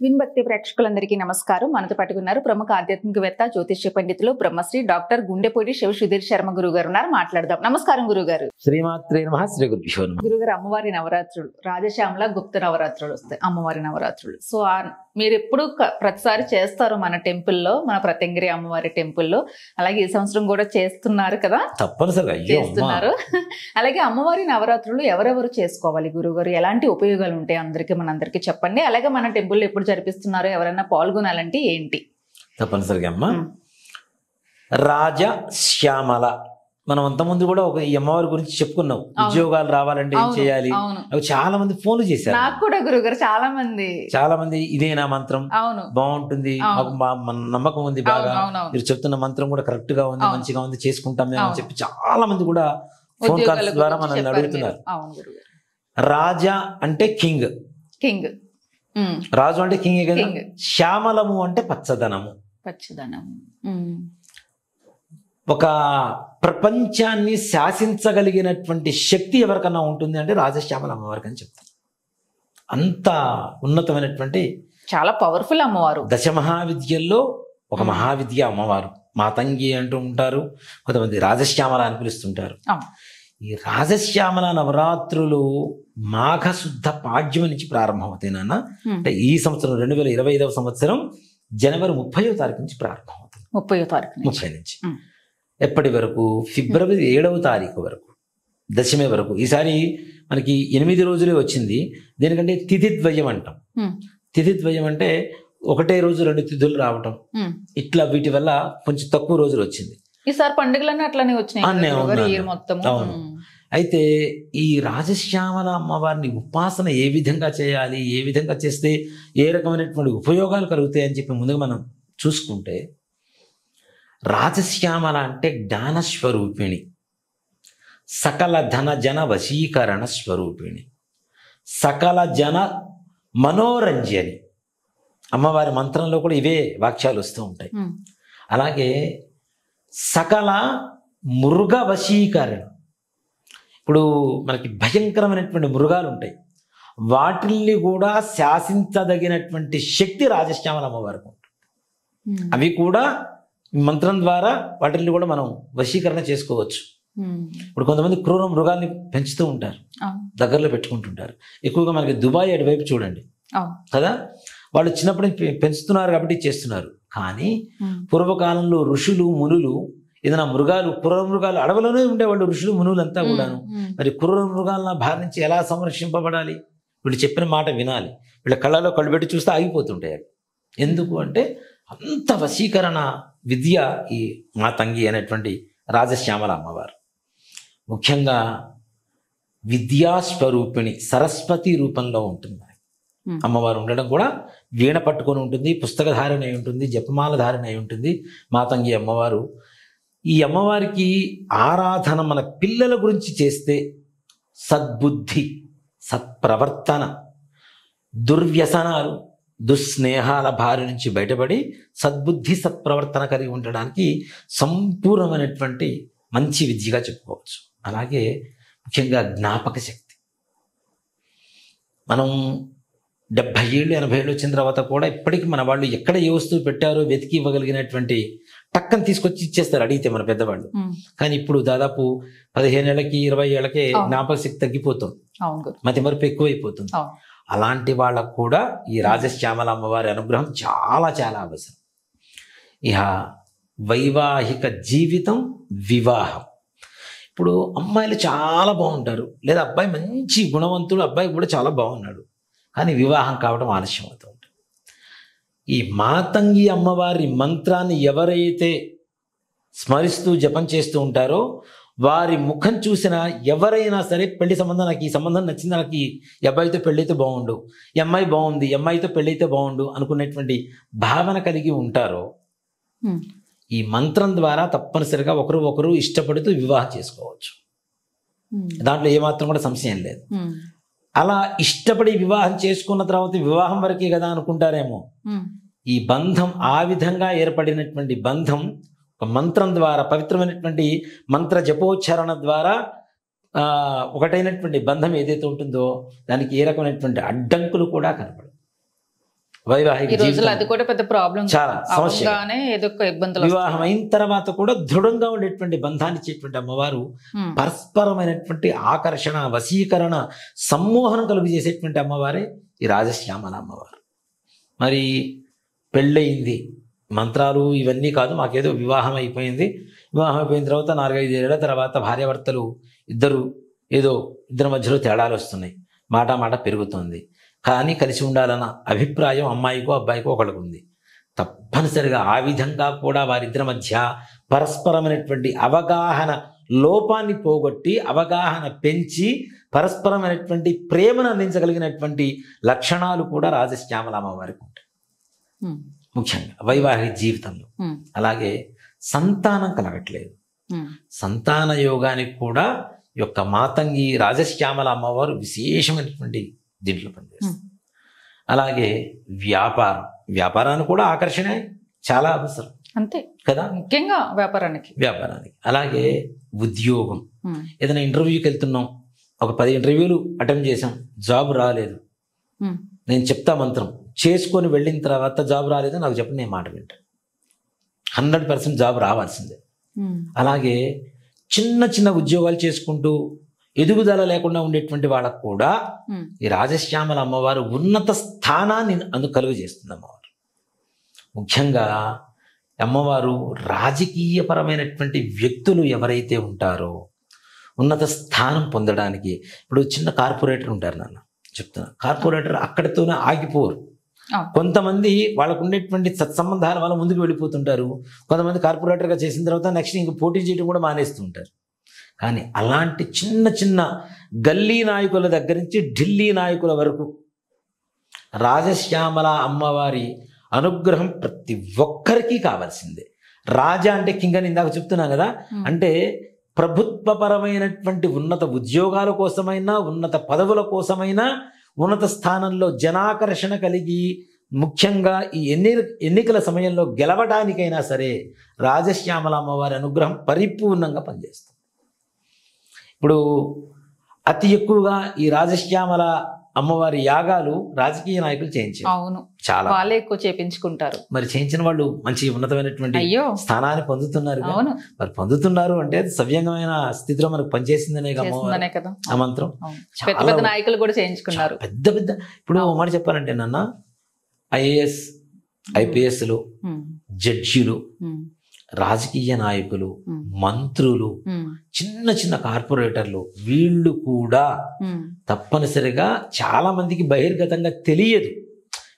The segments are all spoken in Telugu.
విన్భక్తి ప్రేక్షకులందరికీ నమస్కారం. మనతో పట్టుకున్నారు ప్రముఖ ఆధ్యాత్మికవేత్త జ్యోతిష్య పండితులు బ్రహ్మశ్రీ డాక్టర్ గుండెపూడి శివ సుధీర్ శర్మ గురువు గారు ఉన్నారు. మాట్లాడదాం. నమస్కారం గురుగారు. శ్రీమాత్రే నమః. శ్రీ గురుభ్యో నమః. గురుగారు, అమ్మవారి నవరాత్రులు, రాజశ్యామల గుప్త నవరాత్రులు వస్తాయి, అమ్మవారి నవరాత్రులు. సో మీరు ఎప్పుడు ప్రతిసారి చేస్తారు మన టెంపుల్లో, మన ప్రత్యంగిరి అమ్మవారి టెంపుల్లో. అలాగే ఈ సంవత్సరం కూడా చేస్తున్నారు కదా? తప్పనిసరిగా చేస్తున్నారు. అలాగే అమ్మవారి నవరాత్రులు ఎవరెవరు చేసుకోవాలి గురుగారు? ఎలాంటి ఉపయోగాలు ఉంటాయి అందరికీ, మనందరికీ చెప్పండి. అలాగే మన టెంపుల్లో ఎప్పుడు జరిపిస్తున్నారు, ఎవరైనా పాల్గొనాలంటే ఏంటి? తప్పనిసరిగా అమ్మ. రాజశ్యామల మనం అంతకుముందు కూడా ఒక ఈ అమ్మవారి గురించి చెప్పుకున్నాం. ఉద్యోగాలు రావాలంటే ఏం చేయాలి, అవి చాలా మంది ఫోన్లు చేశారు. నాకు కూడా గురుగారు చాలా మంది ఇదేనా మంత్రం బాగుంటుంది, నమ్మకం ఉంది బాగా, మీరు చెప్తున్న మంత్రం కూడా కరెక్ట్ గా ఉంది, మంచిగా ఉంది, చేసుకుంటాం మేము అని చెప్పి చాలా మంది కూడా ఫోన్ కాల్స్ ద్వారా మనల్ని అడుగుతున్నారు. రాజా అంటే కింగ్, రాజు అంటే కింగ్ కదా. శ్యామలము అంటే పచ్చదనము. ఒక ప్రపంచాన్ని శాసించగలిగినటువంటి శక్తి ఎవరికన్నా ఉంటుంది అంటే రాజశ్యామల అమ్మవారికి అని చెప్తారు. అంత ఉన్నతమైనటువంటి చాలా పవర్ఫుల్ అమ్మవారు. దశమహావిద్యల్లో ఒక మహావిద్య అమ్మవారు. మాతంగి అంటూ ఉంటారు, కొంతమంది రాజశ్యామల అని పిలుస్తుంటారు. ఈ రాజశ్యామల నవరాత్రులు మాఘశుద్ధ పాడ్యమి నుంచి ప్రారంభమవుతాయి నాన్న. అంటే ఈ సంవత్సరం 2025వ సంవత్సరం జనవరి 30వ తారీఖు నుంచి ప్రారంభమవుతుంది. 30 నుంచి ఎప్పటి వరకు? ఫిబ్రవరి 7వ తారీఖు వరకు, దశమి వరకు. ఈసారి మనకి 8 రోజులే వచ్చింది. దేనికంటే తిథిద్వయం అంటాం. తిథిద్వయం అంటే ఒకటే రోజు 2 తిథులు రావటం, ఇట్లా వీటి వల్ల కొంచెం తక్కువ రోజులు వచ్చింది. ఈసారి పండుగలన్నీ అట్లనే వచ్చినాయి. అవును. అయితే ఈ రాజశ్యామల అమ్మవారిని ఉపాసన ఏ విధంగా చేయాలి, ఏ విధంగా చేస్తే ఏ రకమైనటువంటి ఉపయోగాలు కలుగుతాయి అని చెప్పి ముందుగా మనం చూసుకుంటే, రాజశ్యామల అంటే జ్ఞానస్వరూపిణి, సకల ధన జన వశీకరణ స్వరూపిణి, సకల జన మనోరంజని. అమ్మవారి మంత్రంలో కూడా ఇవే వాక్యాలు వస్తూ ఉంటాయి. అలాగే సకల మృగ వశీకరణ. ఇప్పుడు మనకి భయంకరమైనటువంటి మృగాలు ఉంటాయి, వాటిల్ని కూడా శాసించదగినటువంటి శక్తి రాజశ్యామల అమ్మవారికి ఉంటుంది. అవి కూడా మంత్రం ద్వారా వాటిని కూడా మనం వశీకరణ చేసుకోవచ్చు. ఇప్పుడు కొంతమంది క్రూర మృగాల్ని పెంచుతూ ఉంటారు, దగ్గరలో పెట్టుకుంటుంటారు. ఎక్కువగా మనకి దుబాయ్ అటువైపు చూడండి కదా, వాళ్ళు చిన్నప్పటి నుంచి పెంచుతున్నారు కాబట్టి చేస్తున్నారు. కానీ పూర్వకాలంలో ఋషులు మునులు ఏదైనా మృగాలు, క్రూర మృగాలు అడవులోనే ఉండేవాళ్ళు, ఋషులు మునులు అంతా కూడాను. మరి క్రూర మృగాల బారి నుంచి ఎలా సంరక్షింపబడాలి? వీళ్ళు చెప్పిన మాట వినాలి. వీళ్ళ కళ్ళలో కళ్ళు పెట్టి చూస్తే ఆగిపోతుంటాయి. ఎందుకు అంటే అంత వశీకరణ విద్య ఈ మాతంగి అనేటువంటి రాజశ్యామల అమ్మవారు. ముఖ్యంగా విద్యాస్వరూపిణి, సరస్వతి రూపంలో ఉంటుంది అమ్మవారు. ఉండడం కూడా వీణ పట్టుకొని ఉంటుంది, పుస్తక ధారణ అయి ఉంటుంది, జపమాల ధారణ అయి ఉంటుంది మాతంగి అమ్మవారు. ఈ అమ్మవారికి ఆరాధన మన పిల్లల గురించి చేస్తే సద్బుద్ధి, సత్ప్రవర్తన, దుర్వ్యసనాలు, దుస్నేహాల బారి నుంచి బయటపడి సద్బుద్ధి సత్ప్రవర్తన కలిగి ఉండడానికి సంపూర్ణమైనటువంటి మంచి విద్యగా చెప్పుకోవచ్చు. అలాగే ముఖ్యంగా జ్ఞాపక శక్తి. మనం 70 ఏళ్ళు 80 ఏళ్ళు వచ్చిన తర్వాత కూడా ఇప్పటికీ మన వాళ్ళు ఎక్కడ ఏ వస్తువు పెట్టారో వెతికి ఇవ్వగలిగినటువంటి టక్కని తీసుకొచ్చి ఇచ్చేస్తారు అడిగితే మన పెద్దవాళ్ళు. కానీ ఇప్పుడు దాదాపు 15 ఏళ్ళకి 20 ఏళ్ళకే జ్ఞాపక శక్తి తగ్గిపోతుంది, మతి మరుపు ఎక్కువైపోతుంది. అలాంటి వాళ్ళకు కూడా ఈ రాజశ్యామల అమ్మవారి అనుగ్రహం చాలా చాలా అవసరం. ఇహ వైవాహిక జీవితం, వివాహం. ఇప్పుడు అమ్మాయిలు చాలా బాగుంటారు, లేదా అబ్బాయి మంచి గుణవంతుడు, అబ్బాయి కూడా చాలా బాగున్నాడు, కానీ వివాహం కావడం ఆలస్యం అవుతూ ఉంటుంది. ఈ మాతంగి అమ్మవారి మంత్రాన్ని ఎవరైతే స్మరిస్తూ జపం చేస్తూ ఉంటారో వారి ముఖం చూసిన ఎవరైనా సరే పెళ్లి సంబంధం, నాకు ఈ సంబంధం నచ్చింది, నాకు ఈ అబ్బాయితో పెళ్ళైతే బాగుండు, ఈ అమ్మాయి బాగుంది, ఈ అమ్మాయితో పెళ్ళైతే బాగుండు అనుకునేటువంటి భావన కలిగి ఉంటారో ఈ మంత్రం ద్వారా తప్పనిసరిగా ఒకరు ఇష్టపడుతూ వివాహం చేసుకోవచ్చు. దాంట్లో ఏమాత్రం కూడా సంశయం లేదు. అలా ఇష్టపడి వివాహం చేసుకున్న తర్వాత వివాహం వరకే కదా అనుకుంటారేమో. ఈ బంధం, ఆ విధంగా ఏర్పడినటువంటి బంధం ఒక మంత్రం ద్వారా, పవిత్రమైనటువంటి మంత్ర జపోచ్చారణ ద్వారా ఒకటైనటువంటి బంధం ఏదైతే ఉంటుందో దానికి ఏ రకమైనటువంటి అడ్డంకులు కూడా కనపడవు. వైవాహిక ఈ రోజుల్లో జీవితం అది కూడా పెద్ద ప్రాబ్లం. చాలా సమస్య. అవగానే ఏదో ఒక ఇబ్బందులు వివాహం అయిన తర్వాత కూడా దృఢంగా ఉండేటువంటి బంధాన్ని ఇచ్చేటువంటి అమ్మవారు పరస్పరమైనటువంటి ఆకర్షణ, వశీకరణ, సమ్మోహనం కలుగు చేసేటువంటి అమ్మవారే ఈ రాజశ్యామల అమ్మవారు. మరి పెళ్ళయింది, మంత్రాలు ఇవన్నీ కాదు, మాకేదో వివాహం అయిపోయింది. వివాహం అయిపోయిన తర్వాత 4-5 ఏళ్ల తర్వాత భార్యాభర్తలు ఇద్దరి మధ్యలో తేడాలు వస్తున్నాయి, మాట పెరుగుతుంది. కానీ కలిసి ఉండాలన్న అభిప్రాయం అమ్మాయికో అబ్బాయికో ఒకళ్ళకు ఉంది. తప్పనిసరిగా ఆ విధంగా కూడా వారిద్దరి మధ్య పరస్పరమైనటువంటి అవగాహన లోపాన్ని పోగొట్టి అవగాహన పెంచి పరస్పరమైనటువంటి ప్రేమను అందించగలిగినటువంటి లక్షణాలు కూడా రాజశ్యామల అమ్మవారికి ఉంటాయి. ముఖ్యంగా వైవాహిక జీవితంలో. అలాగే సంతానం కలగట్లేదు, సంతాన యోగానికి కూడా యొక్క మాతంగి రాజశ్యామల అమ్మవారు విశేషమైనటువంటి దీంట్లో పనిచేస్తుంది. అలాగే వ్యాపారానికి కూడా ఆకర్షణ చాలా అవసరం, అంతే కదా, ముఖ్యంగా వ్యాపారానికి. అలాగే ఉద్యోగం, ఏదైనా ఇంటర్వ్యూకి వెళ్తున్నాం, ఒక 10 ఇంటర్వ్యూలు అటెంప్ట్ చేసాం, జాబ్ రాలేదు, నేను చెప్తా మంత్రం, చేసుకొని వెళ్ళిన తర్వాత జాబ్ రాలేదు నాకు చెప్పండి, నేను మాట వింటాను. 100% జాబ్ రావాల్సిందే. అలాగే చిన్న ఉద్యోగాలు చేసుకుంటూ ఎదుగుదల లేకుండా ఉండేటువంటి వాళ్ళకు కూడా ఈ రాజశ్యామల అమ్మవారు ఉన్నత స్థానాన్ని కలుగు చేస్తుంది. అమ్మవారు ముఖ్యంగా అమ్మవారు రాజకీయపరమైనటువంటి వ్యక్తులు ఎవరైతే ఉంటారో ఉన్నత స్థానం పొందడానికి, ఇప్పుడు చిన్న కార్పొరేటర్ ఉంటారు, నాన్న చెప్తున్నా, కార్పొరేటర్ అక్కడితోనే ఆగిపోరు. కొంతమంది వాళ్ళకు ఉండేటువంటి సత్సంబంధాల వల్ల ముందుకు వెళ్ళిపోతుంటారు. కొంతమంది కార్పొరేటర్గా చేసిన తర్వాత నెక్స్ట్ ఇంక పోటీ చేయడం కూడా మానేస్తూ ఉంటారు. కానీ అలాంటి చిన్న గల్లీ నాయకుల దగ్గర నుంచి ఢిల్లీ నాయకుల వరకు రాజశ్యామల అమ్మవారి అనుగ్రహం ప్రతి ఒక్కరికి కావాల్సిందే. రాజా అంటే కింగ్ అని ఇందాక చెప్తున్నా కదా, అంటే ప్రభుత్వపరమైనటువంటి ఉన్నత ఉద్యోగాల కోసమైనా, ఉన్నత పదవుల కోసమైనా, ఉన్నత స్థానంలో జనాకర్షణ కలిగి, ముఖ్యంగా ఈ ఎన్నికల సమయంలో గెలవడానికైనా సరే రాజశ్యామల అమ్మవారి అనుగ్రహం పరిపూర్ణంగా పనిచేస్తుంది. ఇప్పుడు అతి ఎక్కువగా ఈ రాజశ్యామల అమ్మవారి యాగాలు రాజకీయ నాయకులు చేయించారు. అవును, చాలా వాళ్ళే ఎక్కువ చేయించుకుంటారు. మరి చేయించిన వాళ్ళు మంచి ఉన్నతమైనటువంటి స్థానాన్ని పొందుతున్నారు. మరి పొందుతున్నారు అంటే సవ్యంగమైన స్థితిలో మనకు పనిచేసిందనే కదా ఆ మంత్రం. పెద్ద నాయకులు కూడా చేయించుకున్నారు, పెద్ద ఇప్పుడు మాట చెప్పాలంటే నాన్న, IAS IPSలు, జడ్జిలు, రాజకీయ నాయకులు, మంత్రులు, చిన్న కార్పొరేటర్లు, వీళ్ళు కూడా తప్పనిసరిగా చాలా మందికి బహిర్గతంగా తెలియదు.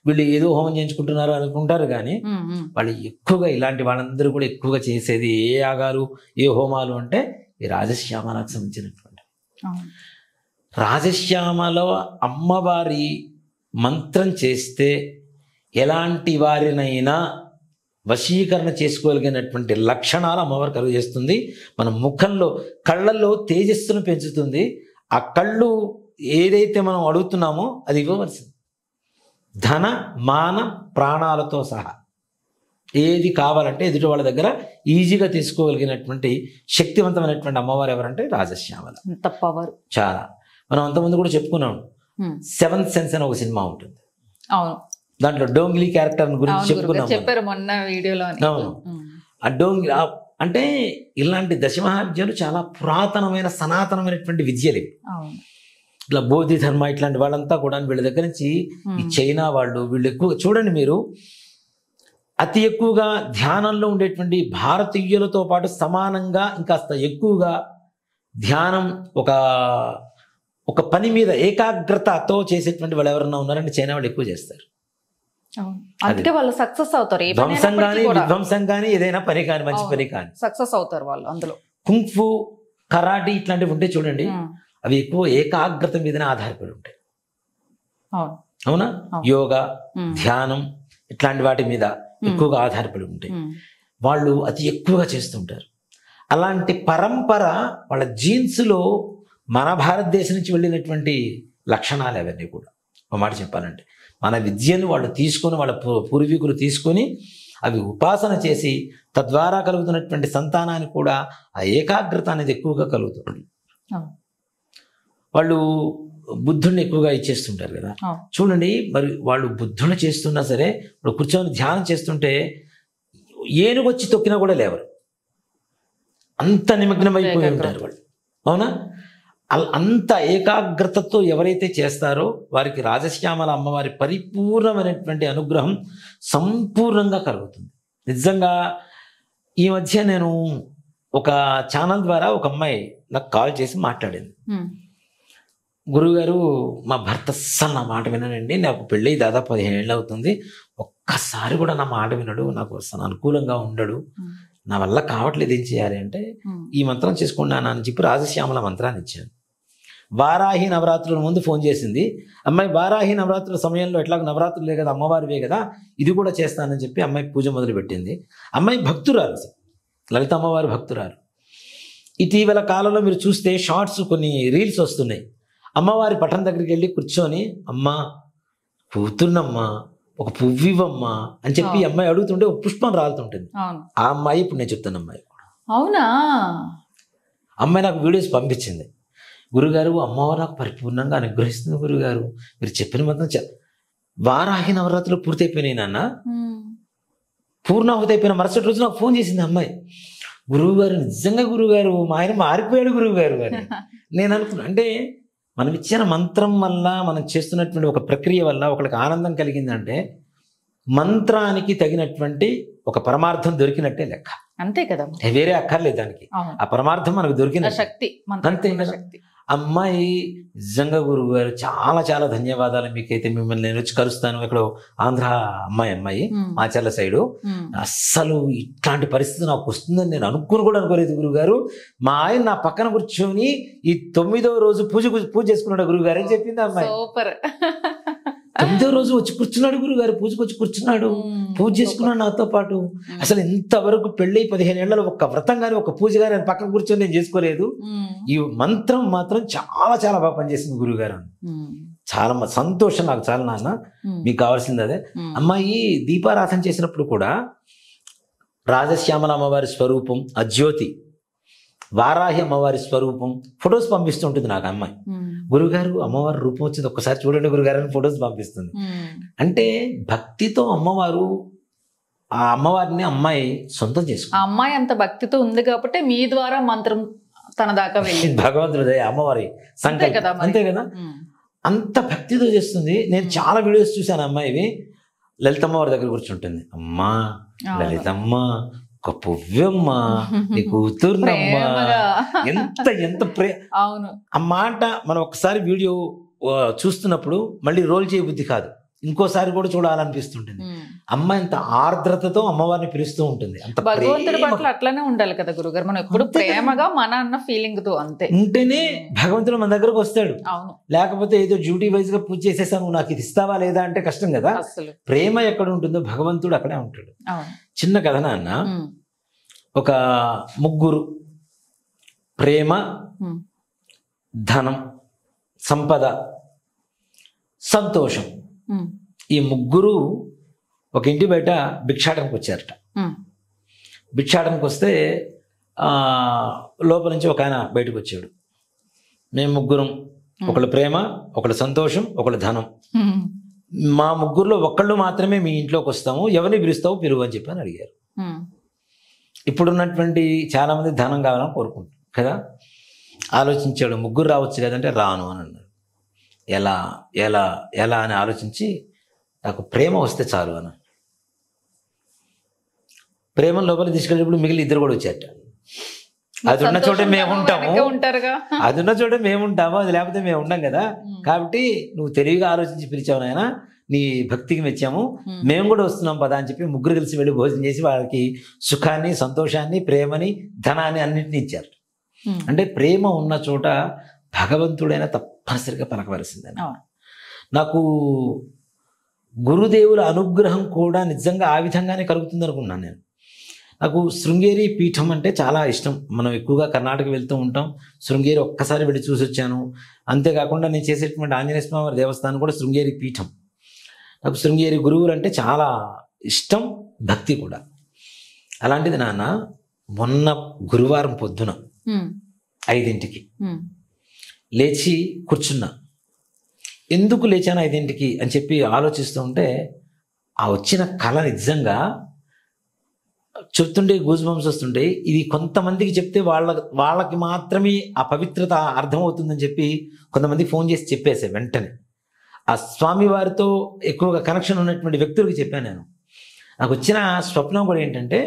వీళ్ళు ఏదో హోమం చేయించుకుంటున్నారు అనుకుంటారు, కానీ వాళ్ళు ఎక్కువగా ఇలాంటి వాళ్ళందరూ కూడా ఎక్కువగా చేసేది ఏ యాగాలు, ఏ హోమాలు అంటే ఈ రాజశ్యామలకు సంబంధించినటువంటి. రాజశ్యామలో అమ్మవారి మంత్రం చేస్తే ఎలాంటి వారినైనా వశీకరణ చేసుకోగలిగినటువంటి లక్షణాలు అమ్మవారు కలుగజేస్తుంది. మన ముఖంలో, కళ్ళల్లో తేజస్సును పెంచుతుంది. ఆ కళ్ళు ఏదైతే మనం అడుగుతున్నామో అది ఇవ్వవలసింది. ధన మాన ప్రాణాలతో సహా ఏది కావాలంటే ఎదుటి వాళ్ళ దగ్గర ఈజీగా తీసుకోగలిగినటువంటి శక్తివంతమైనటువంటి అమ్మవారు ఎవరంటే రాజశ్యామల. పవర్ చాలా. మనం అంతకుముందు కూడా చెప్పుకున్నాం, 7th సెన్స్ అని ఒక సినిమా ఉంటుంది. అవును, దాంట్లో డోంగిలి క్యారెక్టర్ గురించి చెప్పుకున్నాం, చెప్పారు మొన్న వీడియోలో. అవును, ఆ డోంగిలి అంటే ఇలాంటి దశమహావిద్యలు చాలా పురాతనమైన సనాతనమైనటువంటి విద్యలు. ఇట్లా బోధి ధర్మ ఇట్లాంటి వాళ్ళంతా కూడా వీళ్ళ దగ్గర నుంచి ఈ చైనా వాళ్ళు, వీళ్ళు ఎక్కువ చూడండి మీరు, అతి ఎక్కువగా ధ్యానంలో ఉండేటువంటి భారతీయులతో పాటు సమానంగా ఇంకాస్త ఎక్కువగా ధ్యానం ఒక పని మీద ఏకాగ్రతతో చేసేటువంటి వాళ్ళు ఎవరన్నా ఉన్నారంటే చైనా వాళ్ళు ఎక్కువ చేస్తారు. అందుకే వాళ్ళు సక్సెస్ అవుతారు. విధ్వంసం కానీ ఏదైనా పని కానీ, మంచి పని కానీ సక్సెస్ అవుతారు వాళ్ళు. అందులో కుంగ్ఫు, కరాటీ ఇట్లాంటివి ఉంటే చూడండి, అవి ఎక్కువ ఏకాగ్రత మీదనే ఆధారపడి ఉంటాయి. అవునా, యోగా, ధ్యానం ఇట్లాంటి వాటి మీద ఎక్కువగా ఆధారపడి ఉంటాయి. వాళ్ళు అతి ఎక్కువగా చేస్తుంటారు. అలాంటి పరంపర వాళ్ళ జీన్స్లో మన భారతదేశం నుంచి వెళ్ళినటువంటి లక్షణాలు అవన్నీ కూడా. ఒక మాట చెప్పాలంటే మన విద్యను వాళ్ళు తీసుకొని, వాళ్ళ పూర్వీకులు తీసుకొని అవి ఉపాసన చేసి తద్వారా కలుగుతున్నటువంటి సంతానానికి కూడా ఆ ఏకాగ్రత అనేది ఎక్కువగా కలుగుతుంది. వాళ్ళు బుద్ధుడిని ఎక్కువగా ఇచ్చేస్తుంటారు కదా. చూడండి, మరి వాళ్ళు బుద్ధుడు చేస్తున్నా సరే ఇప్పుడు కూర్చొని ధ్యానం చేస్తుంటే ఏనుగొచ్చి తొక్కినా కూడా లేవరు, అంత నిమగ్నమైపోయి ఉంటారు వాళ్ళు. అవునా? అంత ఏకాగ్రతతో ఎవరైతే చేస్తారో వారికి రాజశ్యామల అమ్మవారి పరిపూర్ణమైనటువంటి అనుగ్రహం సంపూర్ణంగా కలుగుతుంది. నిజంగా ఈ మధ్య నేను ఒక ఛానల్ ద్వారా ఒక అమ్మాయి నాకు కాల్ చేసి మాట్లాడింది. గురువుగారు, మా భర్త అస్సలు నా మాట విననండి, నాకు పెళ్ళి దాదాపు 15 ఏళ్ళు అవుతుంది, ఒక్కసారి కూడా నా మాట వినడు, నాకు అసలు అనుకూలంగా ఉండడు, నా వల్ల కావట్లేదు, ఏం చేయాలి అంటే ఈ మంత్రం చేసుకున్నాను అని చెప్పి రాజశ్యామల మంత్రాన్ని ఇచ్చాను. వారాహి నవరాత్రుల ముందు ఫోన్ చేసింది అమ్మాయి. వారాహి నవరాత్రుల సమయంలో ఎట్లాగో నవరాత్రులే కదా, అమ్మవారివే కదా, ఇది కూడా చేస్తానని చెప్పి అమ్మాయి పూజ మొదలుపెట్టింది. అమ్మాయి భక్తురాలు, లలిత అమ్మవారి భక్తురాలు. ఇటీవల కాలంలో మీరు చూస్తే షార్ట్స్, కొన్ని రీల్స్ వస్తున్నాయి. అమ్మవారి పట్టణం దగ్గరికి వెళ్ళి కూర్చొని, అమ్మా కూతుర్నమ్మా ఒక పువ్వివ్వమ్మా అని చెప్పి అమ్మాయి అడుగుతుంటే ఒక పుష్పం రాలుతుంటుంది. ఆ అమ్మాయి ఇప్పుడు నేను చెప్తాను అమ్మాయి. అవునా? అమ్మాయి నాకు వీడియోస్ పంపించింది. గురుగారు, అమ్మవారు నాకు పరిపూర్ణంగా అనుగ్రహిస్తుంది గురుగారు, మీరు చెప్పిన మాత్రం వారాహి నవరాత్రులు పూర్తయిపోయినాయి నాన్న, పూర్ణాహుతి అయిపోయిన మరుసటి రోజు నాకు ఫోన్ చేసింది అమ్మాయి. గురువుగారు, నిజంగా గురువుగారు మా ఆయన మారిపోయాడు గురువుగారు అని. నేను అనుకున్నా, అంటే మనం ఇచ్చిన మంత్రం వల్ల, మనం చేస్తున్నటువంటి ఒక ప్రక్రియ వల్ల ఒకరికి ఆనందం కలిగిందంటే మంత్రానికి తగినటువంటి ఒక పరమార్థం దొరికినట్టే లెక్క. అంతే కదా, వేరే అక్కర్లేదు దానికి, ఆ పరమార్థం మనకు దొరికిన శక్తి అంతే కదా. అమ్మాయి నిజంగా గురువుగారు చాలా చాలా ధన్యవాదాలు మీకైతే, మిమ్మల్ని నేను వచ్చి కలుస్తాను, ఇక్కడ ఆంధ్ర అమ్మాయి మాచర్ల సైడు, అస్సలు ఇట్లాంటి పరిస్థితి నాకు వస్తుందని నేను అనుకోలేదు గురుగారు, మా ఆయన నా పక్కన కూర్చొని ఈ 9వ రోజు పూజ చేసుకున్నాడు గురుగారు అని చెప్పింది అమ్మాయి. 9వ రోజు వచ్చి కూర్చున్నాడు గురుగారు, పూజకు వచ్చి కూర్చున్నాడు, పూజ చేసుకున్నాడు నాతో పాటు. అసలు ఇంతవరకు పెళ్ళి 15 ఏళ్లలో ఒక్క వ్రతం కానీ ఒక పూజ కానీ పక్కన కూర్చొని నేను చేసుకోలేదు. ఈ మంత్రం మాత్రం చాలా చాలా బాగా పనిచేసింది గురుగారు. చాలా సంతోషం నాకు, చాలా నాన్న, మీకు కావాల్సింది అదే. అమ్మాయి దీపారాధన చేసినప్పుడు కూడా రాజశ్యామల అమ్మవారి స్వరూపం, ఆ జ్యోతి, వారాహి అమ్మవారి స్వరూపం ఫొటోస్ పంపిస్తుంటుంది నాకు అమ్మాయి. గురుగారు, అమ్మవారి రూపం వచ్చింది, ఒక్కసారి చూడండి గురుగారు అని ఫొటోస్ పంపిస్తుంది. అంటే భక్తితో అమ్మవారు, ఆ అమ్మవారిని అమ్మాయి సొంతం చేసుకుంది. ఆ అమ్మాయి అంత భక్తితో ఉంది కాబట్టి మీ ద్వారా మంత్రం తన దాకా వెళ్ళింది. భగవంతుడే అమ్మవారి సంకల్పం, అంతే కదా. అంత భక్తితో చేస్తుంది. నేను చాలా వీడియోస్ చూశాను అమ్మాయివి. లలితమ్మవారి దగ్గర కూర్చుంటుంది, అమ్మా లలితమ్మ ఒక పువ్వమ్మా, నీ కూతుర్నమ్మా, ఎంత అవును. ఆ మాట మనం ఒకసారి వీడియో చూస్తున్నప్పుడు మళ్ళీ రోల్ చేయబుద్ధి కాదు, ఇంకోసారి కూడా చూడాలనిపిస్తుంటుంది. అమ్మ ఎంత ఆర్ద్రతతో అమ్మవారిని పిలుస్తూ ఉంటుంది. భగవంతుడి పట్ల అట్లానే ఉండాలి కదా గురుగారు, మనం ఎప్పుడు ప్రేమగా మన అన్న ఫీలింగ్ తో అంతే ఉంటేనే భగవంతుడు మన దగ్గరకు వస్తాడు. అవును. లేకపోతే ఏదో డ్యూటీ వైజ్ గా పూజ చేసేసాను, నాకు ఇది ఇస్తావా లేదా అంటే కష్టం కదా. ప్రేమ ఎక్కడ ఉంటుందో భగవంతుడు అక్కడే ఉంటాడు. చిన్న కథ నాన్న, ఒక ముగ్గురు, ప్రేమ, ధనం, సంపద, సంతోషం, ఈ ముగ్గురు ఒక ఇంటి బయట భిక్షాటనకు వచ్చారట. భిక్షాటనకు వస్తే లోపల నుంచి ఒక ఆయన బయటకు వచ్చాడు. మేము ముగ్గురం, ఒకళ్ళు ప్రేమ, ఒకళ్ళు సంతోషం, ఒకళ్ళు ధనం, మా ముగ్గురులో ఒక్కళ్ళు మాత్రమే మీ ఇంట్లోకి వస్తాము, ఎవరిని పిలుస్తావు పిలువు అని చెప్పి అని అడిగారు. ఇప్పుడున్నటువంటి చాలా మంది ధనం కావాలని కోరుకుంటారు కదా. ఆలోచించాడు, ముగ్గురు రావచ్చు కదంటే రాను అని అన్నాడు. ఎలా ఎలా ఎలా అని ఆలోచించి, నాకు ప్రేమ వస్తే చాలు అని. ప్రేమ లోపల తీసుకెళ్ళేప్పుడు మిగిలిన ఇద్దరు కూడా వచ్చారట. అది ఉన్న చోట మేము ఉంటాము, అది ఉన్న చోట మేము ఉంటాము, అది లేకపోతే మేము ఉండం కదా. కాబట్టి నువ్వు తెలివిగా ఆలోచించి పిలిచావు నాయన, నీ భక్తికి మెచ్చాము, మేము కూడా వస్తున్నాం పదా అని చెప్పి ముగ్గురు కలిసి వెళ్ళి భోజనం చేసి వాళ్ళకి సుఖాన్ని, సంతోషాన్ని, ప్రేమని, ధనాన్ని అన్నింటినీ ఇచ్చారు. అంటే ప్రేమ ఉన్న చోట భగవంతుడైనా తప్పనిసరిగా పలకవలసిందని. నాకు గురుదేవుల అనుగ్రహం కూడా నిజంగా ఆ విధంగానే కలుగుతుంది అనుకున్నాను నేను. నాకు శృంగేరి పీఠం అంటే చాలా ఇష్టం. మనం ఎక్కువగా కర్ణాటక వెళ్తూ ఉంటాం. శృంగేరి ఒక్కసారి వెళ్ళి చూసి వచ్చాను. అంతేకాకుండా నేను చేసేటువంటి ఆంజనేయ స్వామి దేవస్థానం కూడా శృంగేరి పీఠం. నాకు శృంగేరి గురువులు అంటే చాలా ఇష్టం, భక్తి కూడా. అలాంటిది నాన్న, మొన్న గురువారం పొద్దున 5ంటికి లేచి కూర్చున్నా. ఎందుకు లేచాను 5ంటికి అని చెప్పి ఆలోచిస్తూ ఉంటే ఆ వచ్చిన కళ నిజంగా చెప్తుంటే గూజ్ బంప్స్ వస్తుంటే, ఇది కొంతమందికి చెప్తే వాళ్ళకి మాత్రమే ఆ పవిత్రత అర్థమవుతుందని చెప్పి కొంతమంది ఫోన్ చేసి చెప్పేసే వెంటనే. ఆ స్వామివారితో ఎక్కువగా కనెక్షన్ ఉన్నటువంటి వ్యక్తులకి చెప్పాను నేను. నాకు వచ్చిన స్వప్నం కూడా ఏంటంటే,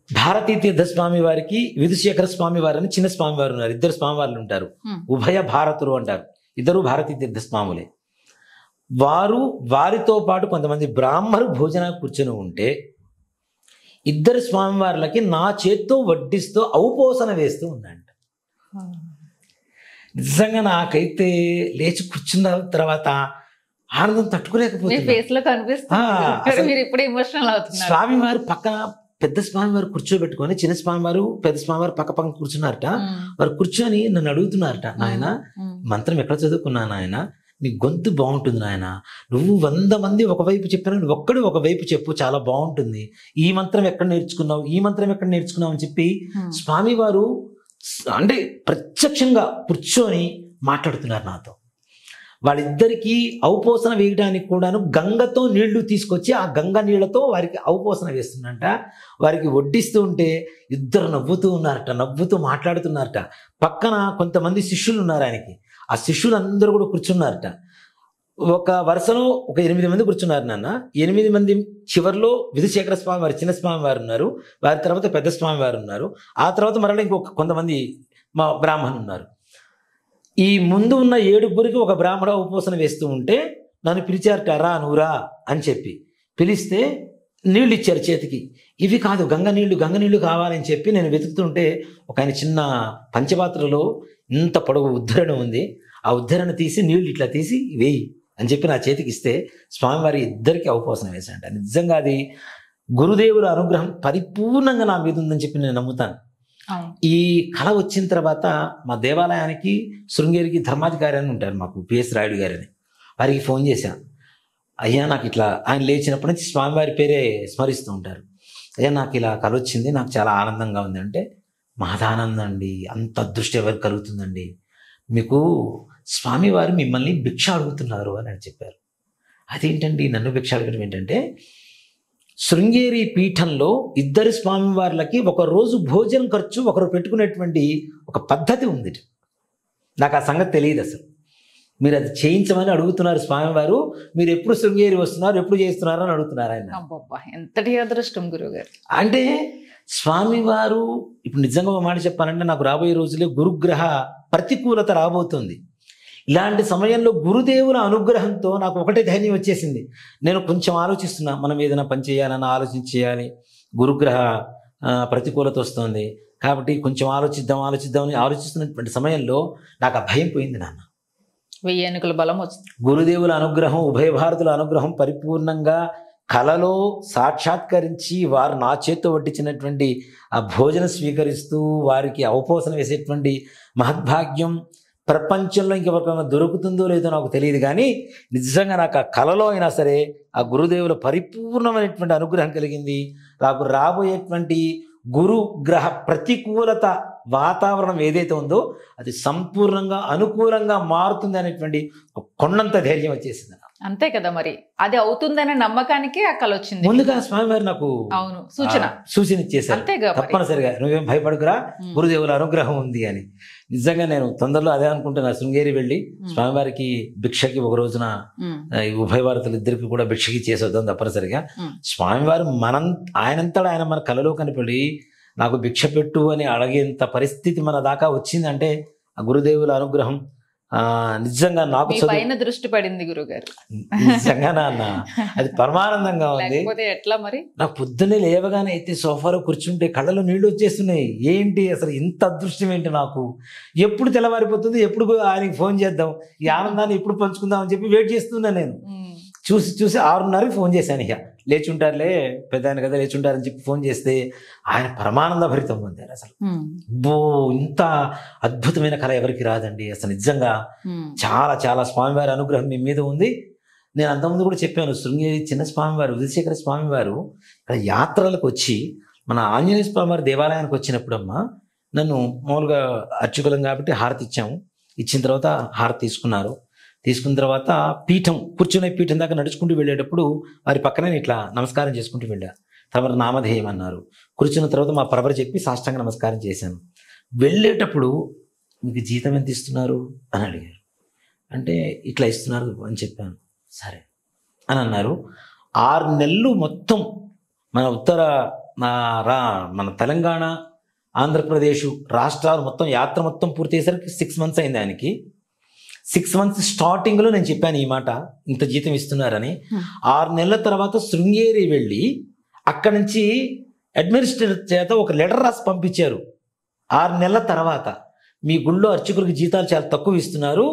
భారతీ తీర్థ స్వామి వారికి విధుశేఖర స్వామి వారని చిన్న స్వామివారు ఉన్నారు, 2 స్వామివార్లు ఉంటారు, ఉభయ భారతులు అంటారు, 2 భారతీ తీర్థ స్వాములే. వారితో పాటు కొంతమంది బ్రాహ్మణులు భోజనానికి కూర్చొని ఉంటే 2 స్వామివార్లకి నా చేత్తో వడ్డిస్తూ ఔపోసన వేస్తూ ఉన్నాడు. నిజంగా నాకైతే లేచి కూర్చున్న తర్వాత ఆనందం తట్టుకోలేకపోతుంది. స్వామివారు పక్కన పెద్ద స్వామివారు కూర్చోబెట్టుకొని చిన్న స్వామివారు పెద్ద స్వామివారు పక్క పక్కన కూర్చున్నారట. వారు కూర్చొని నన్ను అడుగుతున్నారట, నాయన మంత్రం ఎక్కడ చదువుకున్నా నాయన, నీ గొంతు బాగుంటుంది నాయన, నువ్వు 100 మంది ఒకవైపు చెప్పినా నువ్వు ఒక్కడు ఒకవైపు చెప్పు, చాలా బాగుంటుంది, ఈ మంత్రం ఎక్కడ నేర్చుకున్నావు, ఈ మంత్రం ఎక్కడ నేర్చుకున్నావు అని చెప్పి స్వామివారు అంటే ప్రత్యక్షంగా కూర్చొని మాట్లాడుతున్నారు నాతో. వాళ్ళిద్దరికీ ఔపోసన వేయడానికి కూడాను గంగతో నీళ్లు తీసుకొచ్చి ఆ గంగ నీళ్లతో వారికి ఔపోసన వేస్తుందంట. వారికి వడ్డిస్తూ ఉంటే 2 నవ్వుతూ ఉన్నారట, నవ్వుతూ మాట్లాడుతున్నారట. పక్కన కొంతమంది శిష్యులు ఉన్నారు ఆయనకి, ఆ శిష్యులందరూ కూడా కూర్చున్నారట. ఒక వరుసలో ఒక 8 మంది కూర్చున్నారు నాన్న. 8 మంది చివరిలో విధుశేఖర స్వామి వారు చిన్న స్వామి వారు ఉన్నారు, వారి తర్వాత పెద్ద స్వామి వారు ఉన్నారు, ఆ తర్వాత మరలా ఇంకొక కొంతమంది మా బ్రాహ్మణులు ఉన్నారు. ఈ ముందు ఉన్న 7 ఒక బ్రాహ్మణ ఉపోసన వేస్తూ ఉంటే నన్ను పిలిచారట, రా నువ్వురా అని చెప్పి పిలిస్తే నీళ్ళు ఇచ్చారు చేతికి. ఇవి కాదు గంగ నీళ్లు కావాలని చెప్పి నేను వెతుకుతుంటే ఒక ఆయన చిన్న పంచపాత్రలో ఇంత పొడవు ఉద్ధరణ ఉంది, ఆ ఉద్ధరణ తీసి నీళ్లు ఇట్లా తీసి వేయి అని చెప్పి నా చేతికి ఇస్తే స్వామివారి 2కి ఔపోసన వేశాంట. నిజంగా అది గురుదేవుల అనుగ్రహం పరిపూర్ణంగా నా మీద ఉందని చెప్పి నేను నమ్ముతాను. ఈ కళ వచ్చిన తర్వాత మా దేవాలయానికి శృంగేరికి ధర్మాధికారి అని ఉంటారు మాకు, పిఎస్ రాయుడు గారని, వారికి ఫోన్ చేశాను. అయ్యా నాకు ఇట్లా, ఆయన లేచినప్పటి నుంచి స్వామివారి పేరే స్మరిస్తూ ఉంటారు, అయ్యా నాకు ఇలా కళ వచ్చింది, నాకు చాలా ఆనందంగా ఉంది అంటే, మాదానందం అండి, అంత అదృష్టం ఎవరికి కలుగుతుందండి, మీకు స్వామివారు మిమ్మల్ని భిక్ష అడుగుతున్నారు అని చెప్పారు. అదేంటండి నన్ను భిక్ష అడగడం ఏంటంటే, శృంగేరి పీఠంలో 2 స్వామివార్లకి ఒకరోజు భోజనం ఖర్చు ఒకరు పెట్టుకునేటువంటి ఒక పద్ధతి ఉంది. నాకు ఆ సంగతి తెలియదు అసలు. మీరు అది చేయించమని అడుగుతున్నారు స్వామివారు, మీరు ఎప్పుడు శృంగేరి వస్తున్నారు, ఎప్పుడు చేస్తున్నారు అని అడుగుతున్నారు ఆయన. ఎంతటి అదృష్టం గురువుగారు. అంటే స్వామివారు ఇప్పుడు నిజంగా ఒక మాట చెప్పాలంటే, నాకు రాబోయే రోజుల్లో గురుగ్రహ ప్రతికూలత రాబోతుంది. ఇలాంటి సమయంలో గురుదేవుల అనుగ్రహంతో నాకు ఒకటే ధైర్యం వచ్చేసింది. నేను కొంచెం ఆలోచిస్తున్నా, మనం ఏదైనా పని చేయాలని ఆలోచించేయాలి, గురుగ్రహ ప్రతికూలత వస్తుంది కాబట్టి కొంచెం ఆలోచిద్దామని ఆలోచిస్తున్నటువంటి సమయంలో నాకు ఆ భయం పోయింది నాన్న. 1000 ఏనుగుల బలం వచ్చింది. గురుదేవుల అనుగ్రహం, ఉభయ భారతుల అనుగ్రహం పరిపూర్ణంగా కళలో సాక్షాత్కరించి వారు నా చేత్తో వడ్డించినటువంటి ఆ భోజనం స్వీకరిస్తూ వారికి ఔపోసన వేసేటువంటి మహద్భాగ్యం ప్రపంచంలో ఇంకెవరికైనా దొరుకుతుందో లేదో నాకు తెలియదు, కానీ నిజంగా నాకు ఆ కళలో అయినా సరే ఆ గురుదేవుల పరిపూర్ణమైనటువంటి అనుగ్రహం కలిగింది. నాకు రాబోయేటువంటి గురుగ్రహ ప్రతికూలత వాతావరణం ఏదైతే ఉందో అది సంపూర్ణంగా అనుకూలంగా మారుతుంది అనేటువంటి కొండంత ధైర్యం వచ్చేసింది. అంతే కదా, మరి అది అవుతుందనే నమ్మకానికి ఆ కళ వచ్చింది. ముందుగా స్వామివారు నాకు సూచన ఇచ్చేసారు, తప్పనిసరిగా నువ్వేం భయపడుకురా, గురుదేవుల అనుగ్రహం ఉంది అని. నిజంగా నేను తొందరలో అదే అనుకుంటున్నా, శృంగేరి వెళ్ళి స్వామివారికి భిక్షకి ఒక రోజున ఈ ఉభయ భారతులు 2కి కూడా భిక్షకి చేసేద్దాం తప్పనిసరిగా. స్వామివారు ఆయనంతటా ఆయన మన కళలో కనిపడి నాకు భిక్ష పెట్టు అని అడిగేంత పరిస్థితి మన దాకా వచ్చిందంటే ఆ గురుదేవుల అనుగ్రహం నిజంగా నాకు పైన దృష్టి పడింది గురుగారు. నిజంగా నాన్న అది పరమానందంగా ఉంది. ఎట్లా మరి నాకు పొద్దున్నే లేవగానే అయితే సోఫాలో కూర్చుంటే కళ్ళలో నీళ్లు వచ్చేస్తున్నాయి. ఏంటి అసలు ఇంత అదృష్టం ఏంటి నాకు, ఎప్పుడు తెల్లవారిపోతుంది, ఎప్పుడు ఆయనకి ఫోన్ చేద్దాం, ఈ ఆనందాన్ని ఎప్పుడు పంచుకుందాం అని చెప్పి వెయిట్ చేస్తున్నా. నేను చూసి 6:30కి ఫోన్ చేశాను. ఇక లేచుంటారులే పెద్ద ఆయన కదా లేచుంటారని చెప్పి ఫోన్ చేస్తే ఆయన పరమానంద భరితం పొందారు. అసలు ఇంత అద్భుతమైన కళ ఎవరికి రాదండి అసలు. నిజంగా చాలా చాలా స్వామివారి అనుగ్రహం మీ మీద ఉంది. నేను అంతకుముందు కూడా చెప్పాను, శృంగేరి చిన్న స్వామివారు విధుశేఖర స్వామివారు ఇక్కడ యాత్రలకు వచ్చి మన ఆంజనేయ స్వామివారి దేవాలయానికి వచ్చినప్పుడమ్మా నన్ను మామూలుగా అర్చకులం కాబట్టి హారతి ఇచ్చాము. ఇచ్చిన తర్వాత హారతి తీసుకున్నారు. తీసుకున్న తర్వాత పీఠం, కూర్చునే పీఠం దాకా నడుచుకుంటూ వెళ్ళేటప్పుడు వారి పక్కనే ఇట్లా నమస్కారం చేసుకుంటూ వెళ్ళా. తమరు నామధేయం అన్నారు. కూర్చున్న తర్వాత మా ప్రభర చెప్పి సాష్టాంగ నమస్కారం చేశాను. వెళ్ళేటప్పుడు మీకు జీతం ఎంత ఇస్తున్నారు అని అడిగారు. అంటే ఇట్లా ఇస్తున్నారు అని చెప్పాను. సరే అని అన్నారు. 6 నెలలు మొత్తం మన మన తెలంగాణ, ఆంధ్రప్రదేశ్ రాష్ట్రాలు మొత్తం యాత్ర మొత్తం పూర్తి అయ్యేసరికి 6 మంత్స్ అయింది ఆయనకి. 6 మంత్స్ స్టార్టింగ్లో నేను చెప్పాను ఈ మాట, ఇంత జీతం ఇస్తున్నారని. 6 నెలల తర్వాత శృంగేరి వెళ్ళి అక్కడి నుంచి అడ్మినిస్ట్రేటర్ చేత ఒక లెటర్ రాసి పంపించారు. 6 నెలల తర్వాత మీ గుళ్ళో అర్చకులకు జీతాలు చాలా తక్కువ ఇస్తున్నారు,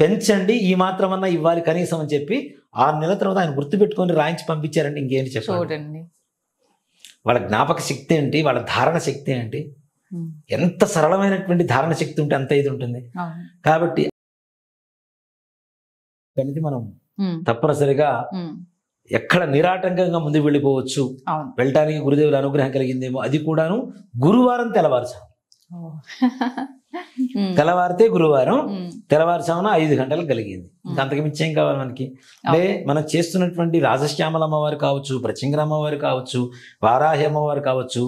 పెంచండి, ఈ మాత్రమన్నా ఇవ్వాలి కనీసం అని చెప్పి 6 నెలల తర్వాత ఆయన గుర్తుపెట్టుకొని రాయించి పంపించారండి. ఇంకేంటి చెప్పండి. వాళ్ళ జ్ఞాపక శక్తి ఏంటి, వాళ్ళ ధారణ శక్తి ఏంటి, ఎంత సరళమైనటువంటి ధారణ శక్తి ఉంటే అంత ఇది ఉంటుంది. కాబట్టి మనం తప్పనిసరిగా ఎక్కడ నిరాటంకంగా ముందుకు వెళ్ళిపోవచ్చు. వెళ్ళటానికి గురుదేవుల అనుగ్రహం కలిగిందేమో, అది కూడాను గురువారం తెల్లవారుజాము. తెల్లవారితే గురువారం తెల్లవారుజామున 5 గంటలకు కలిగింది. ఇంకా అంతకు మించేం కావాలి మనకి? అంటే మనం చేస్తున్నటువంటి రాజశ్యామల అమ్మవారు కావచ్చు, ప్రత్యంగిర అమ్మవారు కావచ్చు, వారాహి అమ్మవారు కావచ్చు,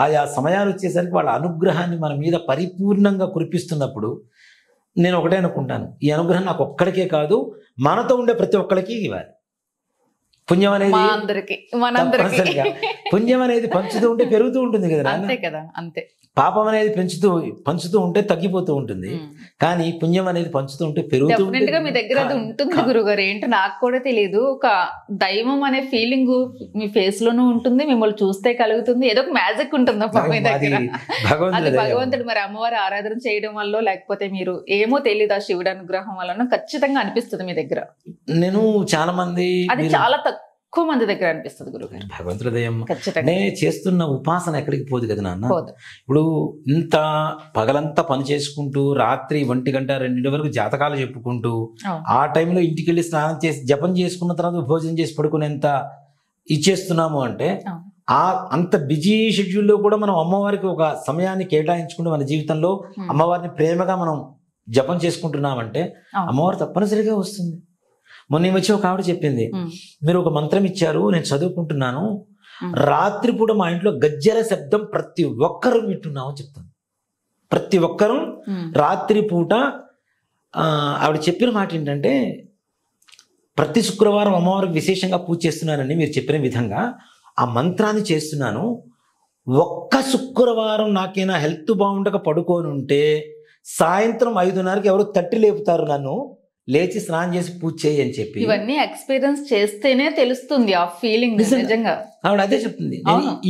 ఆయా సమయాలు వచ్చేసరికి వాళ్ళ అనుగ్రహాన్ని మన మీద పరిపూర్ణంగా కురిపిస్తున్నప్పుడు నేను ఒకటే అనుకుంటాను, ఈ అనుగ్రహం నాకు ఒక్కడికే కాదు, మనతో ఉండే ప్రతి ఒక్కరికి ఇవ్వాలి. పుణ్యం అనేది పుణ్యం అనేది పంచుతూ ఉంటే పెరుగుతూ ఉంటుంది కదా. అంతే కదా, అంతే. పాపం అనేది పంచుతూ ఉంటే తగ్గిపోతూ ఉంటుంది, కానీ పుణ్యం అనేది పంచుతూ ఉంటే పెరుగుతూ ఉంటుంది. మీ దగ్గర అది ఉంటుంది గురుగారు. ఏంటో నాకు కూడా తెలియదు, ఒక దైవం అనే ఫీలింగ్ మీ ఫేస్ లోనూ ఉంటుంది, మిమ్మల్ని చూస్తే కలుగుతుంది, ఏదో ఒక మ్యాజిక్ ఉంటుంది మీ దగ్గర. అది భగవంతుడు మరి అమ్మవారి ఆరాధన చేయడం వల్ల, లేకపోతే మీరు ఏమో తెలియదు, ఆ శివుడు అనుగ్రహం వల్ల ఖచ్చితంగా అనిపిస్తుంది మీ దగ్గర. నేను చాలా మంది, అది చాలా ఎక్కువ మంది దగ్గర అనిపిస్తుంది గురుగారు. భగవంతుడి దయం. చేస్తున్న ఉపాసన ఎక్కడికి పోదు కదా నాన్న. ఇప్పుడు ఇంత పగలంతా పని చేసుకుంటూ రాత్రి 1 గంట 2 వరకు జాతకాలు చెప్పుకుంటూ ఆ టైంలో ఇంటికి వెళ్ళి స్నానం చేసి జపం చేసుకున్న తర్వాత భోజనం చేసి పడుకునేంత ఇచ్చేస్తున్నాము అంటే, అంత బిజీ షెడ్యూల్లో కూడా మనం అమ్మవారికి ఒక సమయాన్ని కేటాయించుకుంటూ మన జీవితంలో అమ్మవారిని ప్రేమగా మనం జపం చేసుకుంటున్నామంటే అమ్మవారు తప్పనిసరిగా వస్తుంది. మొన్న వచ్చి ఒక ఆవిడ చెప్పింది, మీరు ఒక మంత్రం ఇచ్చారు, నేను చదువుకుంటున్నాను, రాత్రిపూట మా ఇంట్లో గజ్జెల శబ్దం ప్రతి ఒక్కరూ వింటున్నామని చెప్తాను. ప్రతి ఒక్కరూ రాత్రిపూట. ఆవిడ చెప్పిన మాట ఏంటంటే, ప్రతి శుక్రవారం అమ్మవారికి విశేషంగా పూజ చేస్తున్నానని మీరు చెప్పిన విధంగా ఆ మంత్రాన్ని చేస్తున్నాను. ఒక్క శుక్రవారం నాకైనా హెల్త్ బాగుండక పడుకొని ఉంటే సాయంత్రం 5:30కి ఎవరు తట్టి లేపుతారు, నన్ను లేచి స్నానం చేసి పూజ చేయి అని చెప్పి. ఇవన్నీ ఎక్స్పీరియన్స్ చేస్తేనే తెలుస్తుంది ఆ ఫీలింగ్. నిజంగా ఆవిడ అదే చెప్తుంది.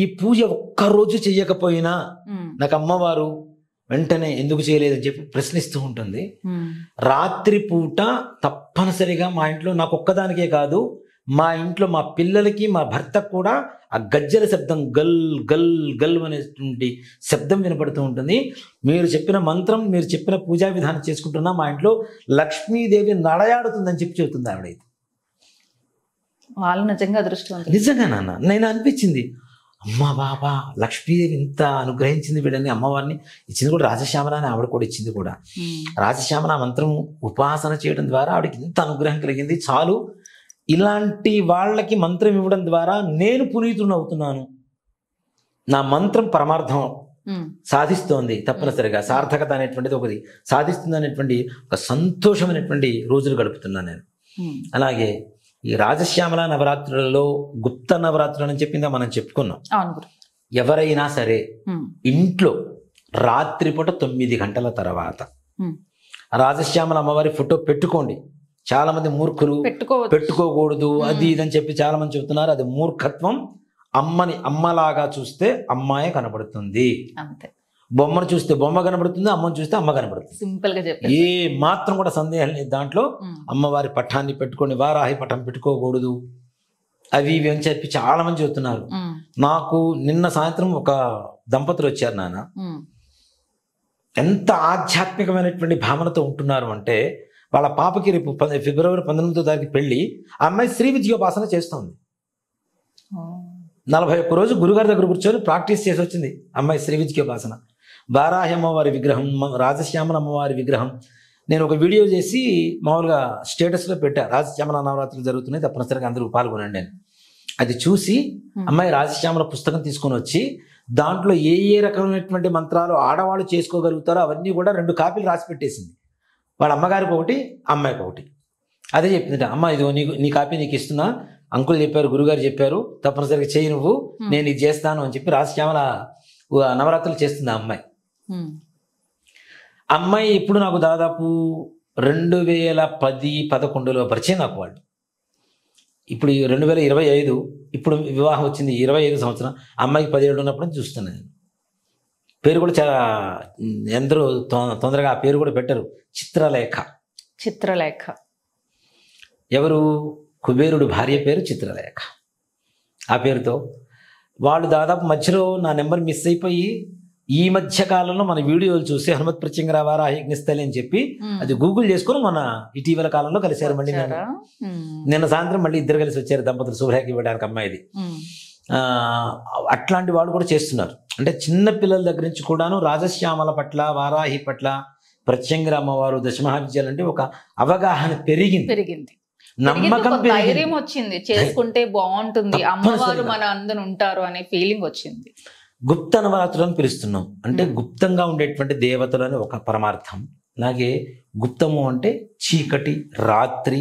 ఈ పూజ ఒక్కరోజు చెయ్యకపోయినా నాకు అమ్మవారు వెంటనే ఎందుకు చేయలేదని చెప్పి ప్రశ్నిస్తూ ఉంటుంది. రాత్రిపూట తప్పనిసరిగా మా ఇంట్లో నాకు ఒక్కదానికే కాదు, మా ఇంట్లో మా పిల్లలకి మా భర్తకు కూడా ఆ గజ్జల శబ్దం గల్ గల్ గల్ అనేటువంటి శబ్దం వినపడుతూ ఉంటుంది. మీరు చెప్పిన మంత్రం, మీరు చెప్పిన పూజా విధానం చేసుకుంటున్నా మా ఇంట్లో లక్ష్మీదేవి నడయాడుతుందని చెప్పి చెబుతుంది ఆవిడైతే. వాళ్ళు నిజంగా అదృష్టవంతులు. నిజంగా నాన్న, నేను అనిపించింది, అమ్మా బాబా లక్ష్మీదేవి ఇంత అనుగ్రహించింది వీళ్ళని. అమ్మవారిని ఇచ్చింది కూడా రాజశ్యామల అని ఆవిడ కూడా ఇచ్చింది కూడా. రాజశ్యామల మంత్రం ఉపాసన చేయడం ద్వారా ఆవిడకి ఇంత అనుగ్రహం కలిగింది. చాలు, ఇలాంటి వాళ్ళకి మంత్రం ఇవ్వడం ద్వారా నేను పునీతుని అవుతున్నాను, నా మంత్రం పరమార్థం సాధిస్తోంది, తప్పనిసరిగా సార్థకత అనేటువంటిది ఒకటి సాధిస్తుంది అనేటువంటి ఒక సంతోషమైనటువంటి రోజులు గడుపుతున్నాను నేను. అలాగే ఈ రాజశ్యామల నవరాత్రులలో గుప్త నవరాత్రులు అని చెప్పిందా మనం చెప్పుకున్నాం. ఎవరైనా సరే ఇంట్లో రాత్రిపూట 9 గంటల తర్వాత రాజశ్యామల అమ్మవారి ఫోటో పెట్టుకోండి. చాలా మంది మూర్ఖులు పెట్టుకోకూడదు అది ఇదని చెప్పి చాలా మంది చెబుతున్నారు. అది మూర్ఖత్వం. అమ్మని అమ్మలాగా చూస్తే అమ్మాయే కనబడుతుంది, బొమ్మను చూస్తే బొమ్మ కనబడుతుంది, అమ్మను చూస్తే అమ్మ కనబడుతుంది. సింపుల్ గా చెప్పి ఏ మాత్రం కూడా సందేహం లేదు దాంట్లో. అమ్మవారి పటాన్ని పెట్టుకొని వారాహి పటం పెట్టుకోకూడదు, అవి ఇవి అని చెప్పి చాలా మంది చెబుతున్నారు. నాకు నిన్న సాయంత్రం ఒక దంపతులు వచ్చారు నాన్న. ఎంత ఆధ్యాత్మికమైనటువంటి భావనతో ఉంటున్నారు అంటే, వాళ్ళ పాపకి రేపు ఫిబ్రవరి 19వ తారీఖు పెళ్లి. ఆ అమ్మాయి శ్రీ విద్యోపాసన చేస్తోంది. 41 రోజు గురుగారి దగ్గర కూర్చొని ప్రాక్టీస్ చేసి వచ్చింది అమ్మాయి శ్రీ విద్యోపాసన. వారాహి అమ్మవారి విగ్రహం, రాజశ్యామల అమ్మవారి విగ్రహం. నేను ఒక వీడియో చేసి మామూలుగా స్టేటస్లో పెట్టా, రాజశ్యామల నవరాత్రులు జరుగుతున్నాయి, తప్పనిసరిగా అందరూ పాల్గొనండి అని. అది చూసి అమ్మాయి రాజశ్యామల పుస్తకం తీసుకొని వచ్చి దాంట్లో ఏ ఏ రకమైనటువంటి మంత్రాలు ఆడవాళ్ళు చేసుకోగలుగుతారో అవన్నీ కూడా 2 కాపీలు రాసి పెట్టేసింది. వాళ్ళ అమ్మగారికి ఒకటి, అమ్మాయికి ఒకటి. అదే చెప్పింది, అమ్మ ఇదిగో నీ కాపీ నీకు ఇస్తున్నా, అంకుల్ చెప్పారు, గురుగారు చెప్పారు, తప్పనిసరిగా చేయి నువ్వు, నేను ఇది చేస్తాను అని చెప్పి రాజశ్యామల నవరాత్రులు చేస్తుంది ఆ అమ్మాయి. అమ్మాయి ఇప్పుడు నాకు దాదాపు 2010-11లో పరిచయం నాకు వాళ్ళు. ఇప్పుడు 2025, ఇప్పుడు వివాహం వచ్చింది 25 సంవత్సరం, అమ్మాయికి 17 ఉన్నప్పుడు నుంచి చూస్తున్నాను నేను. పేరు కూడా చాలా ఎందరో తొందరగా ఆ పేరు కూడా పెట్టరు, చిత్రలేఖ. చిత్రలేఖ ఎవరు? కుబేరుడు భార్య పేరు చిత్రలేఖ. ఆ పేరుతో వాళ్ళు దాదాపు మధ్యలో నా నెంబర్ మిస్ అయిపోయి ఈ మధ్య కాలంలో మన వీడియోలు చూసి హనుమత్ ప్రత్యంగర వారాహి అగ్నిస్థలి అని చెప్పి అది గూగుల్ చేసుకుని మన ఇటీవల కాలంలో కలిశారు. మళ్ళీ నిన్న సాయంత్రం మళ్ళీ ఇద్దరు కలిసి వచ్చారు దంపతులు, శుభ్రేఖ ఇవ్వడానికి అమ్మాయిది. అట్లాంటి వాళ్ళు కూడా చేస్తున్నారు. అంటే చిన్న పిల్లల దగ్గర నుంచి కూడాను రాజశ్యామల పట్ల, వారాహి పట్ల, ప్రత్యంగర అమ్మవారు, దశమహావిద్యాలు అంటే ఒక అవగాహన పెరిగింది, నమ్మకం ధైర్యం వచ్చింది, చేసుకుంటే బాగుంటుంది, అమ్మవారు మన అందరు ఉంటారు అనే ఫీలింగ్ వచ్చింది. గుప్త నవరాత్రులను పిలుస్తున్నాం అంటే గుప్తంగా ఉండేటువంటి దేవతలని ఒక పరమార్థం. అలాగే గుప్తము అంటే చీకటి, రాత్రి,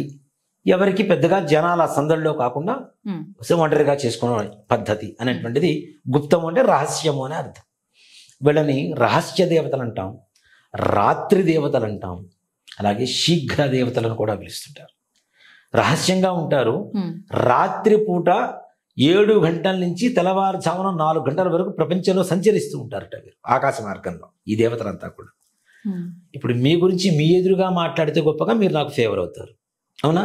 ఎవరికి పెద్దగా జనాల సందడిలో కాకుండా ఒంటరిగా చేసుకునే పద్ధతి అనేటువంటిది గుప్తము అంటే రహస్యము అనే అర్థం. వీళ్ళని రహస్య దేవతలు అంటాం, రాత్రి దేవతలు అంటాం, అలాగే శీఘ్ర దేవతలను కూడా పిలుస్తుంటారు. రహస్యంగా ఉంటారు. రాత్రి పూట 7 గంటల నుంచి తెల్లవారుజామున 4 గంటల వరకు ప్రపంచంలో సంచరిస్తూ ఉంటారట వీరు ఆకాశ మార్గంలో, ఈ దేవతలంతా కూడా. ఇప్పుడు మీ గురించి మీ ఎదురుగా మాట్లాడితే గొప్పగా మీరు నాకు ఫేవర్ అవుతారు, అవునా?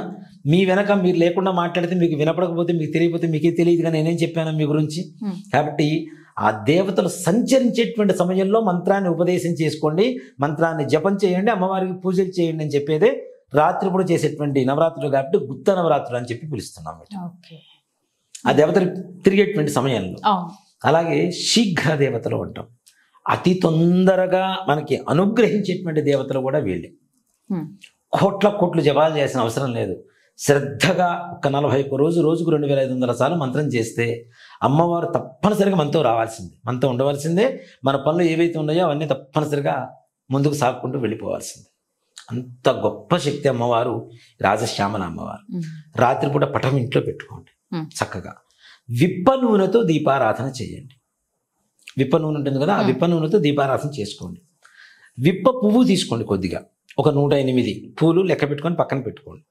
మీ వెనక మీరు లేకుండా మాట్లాడితే మీకు వినపడకపోతే, మీకు తెలియకపోతే మీకే తెలియదుగా నేనేం చెప్పాను మీ గురించి. కాబట్టి ఆ దేవతలు సంచరించేటువంటి సమయంలో మంత్రాన్ని ఉపదేశం చేసుకోండి, మంత్రాన్ని జపం చేయండి, అమ్మవారికి పూజలు చేయండి అని చెప్పేదే రాత్రిపూట చేసేటువంటి నవరాత్రులు. కాబట్టి గుప్త నవరాత్రులు అని చెప్పి పిలుస్తున్నాం ఆ దేవతలు తిరిగేటువంటి సమయంలో. అలాగే శీఘ్ర దేవతలు అంటాం, అతి తొందరగా మనకి అనుగ్రహించేటువంటి దేవతలు కూడా వీళ్ళే. కోట్లు జపాలు చేసిన అవసరం లేదు. శ్రద్ధగా ఒక 41 రోజుకు 2500 సార్లు మంత్రం చేస్తే అమ్మవారు తప్పనిసరిగా మనతో రావాల్సిందే, మనతో ఉండవలసిందే. మన పనులు ఏవైతే ఉన్నాయో అవన్నీ తప్పనిసరిగా ముందుకు సాగుకుంటూ వెళ్ళిపోవాల్సిందే. అంత గొప్ప శక్తి అమ్మవారు రాజశ్యామల అమ్మవారు. రాత్రిపూట పటం ఇంట్లో పెట్టుకోండి, చక్కగా విప్ప నూనెతో దీపారాధన చేయండి. విప్ప నూనె ఉంటుంది కదా, ఆ విప్ప నూనెతో దీపారాధన చేసుకోండి. విప్ప పువ్వు తీసుకోండి, కొద్దిగా ఒక 108 పూలు లెక్క పెట్టుకొని పక్కన పెట్టుకోండి.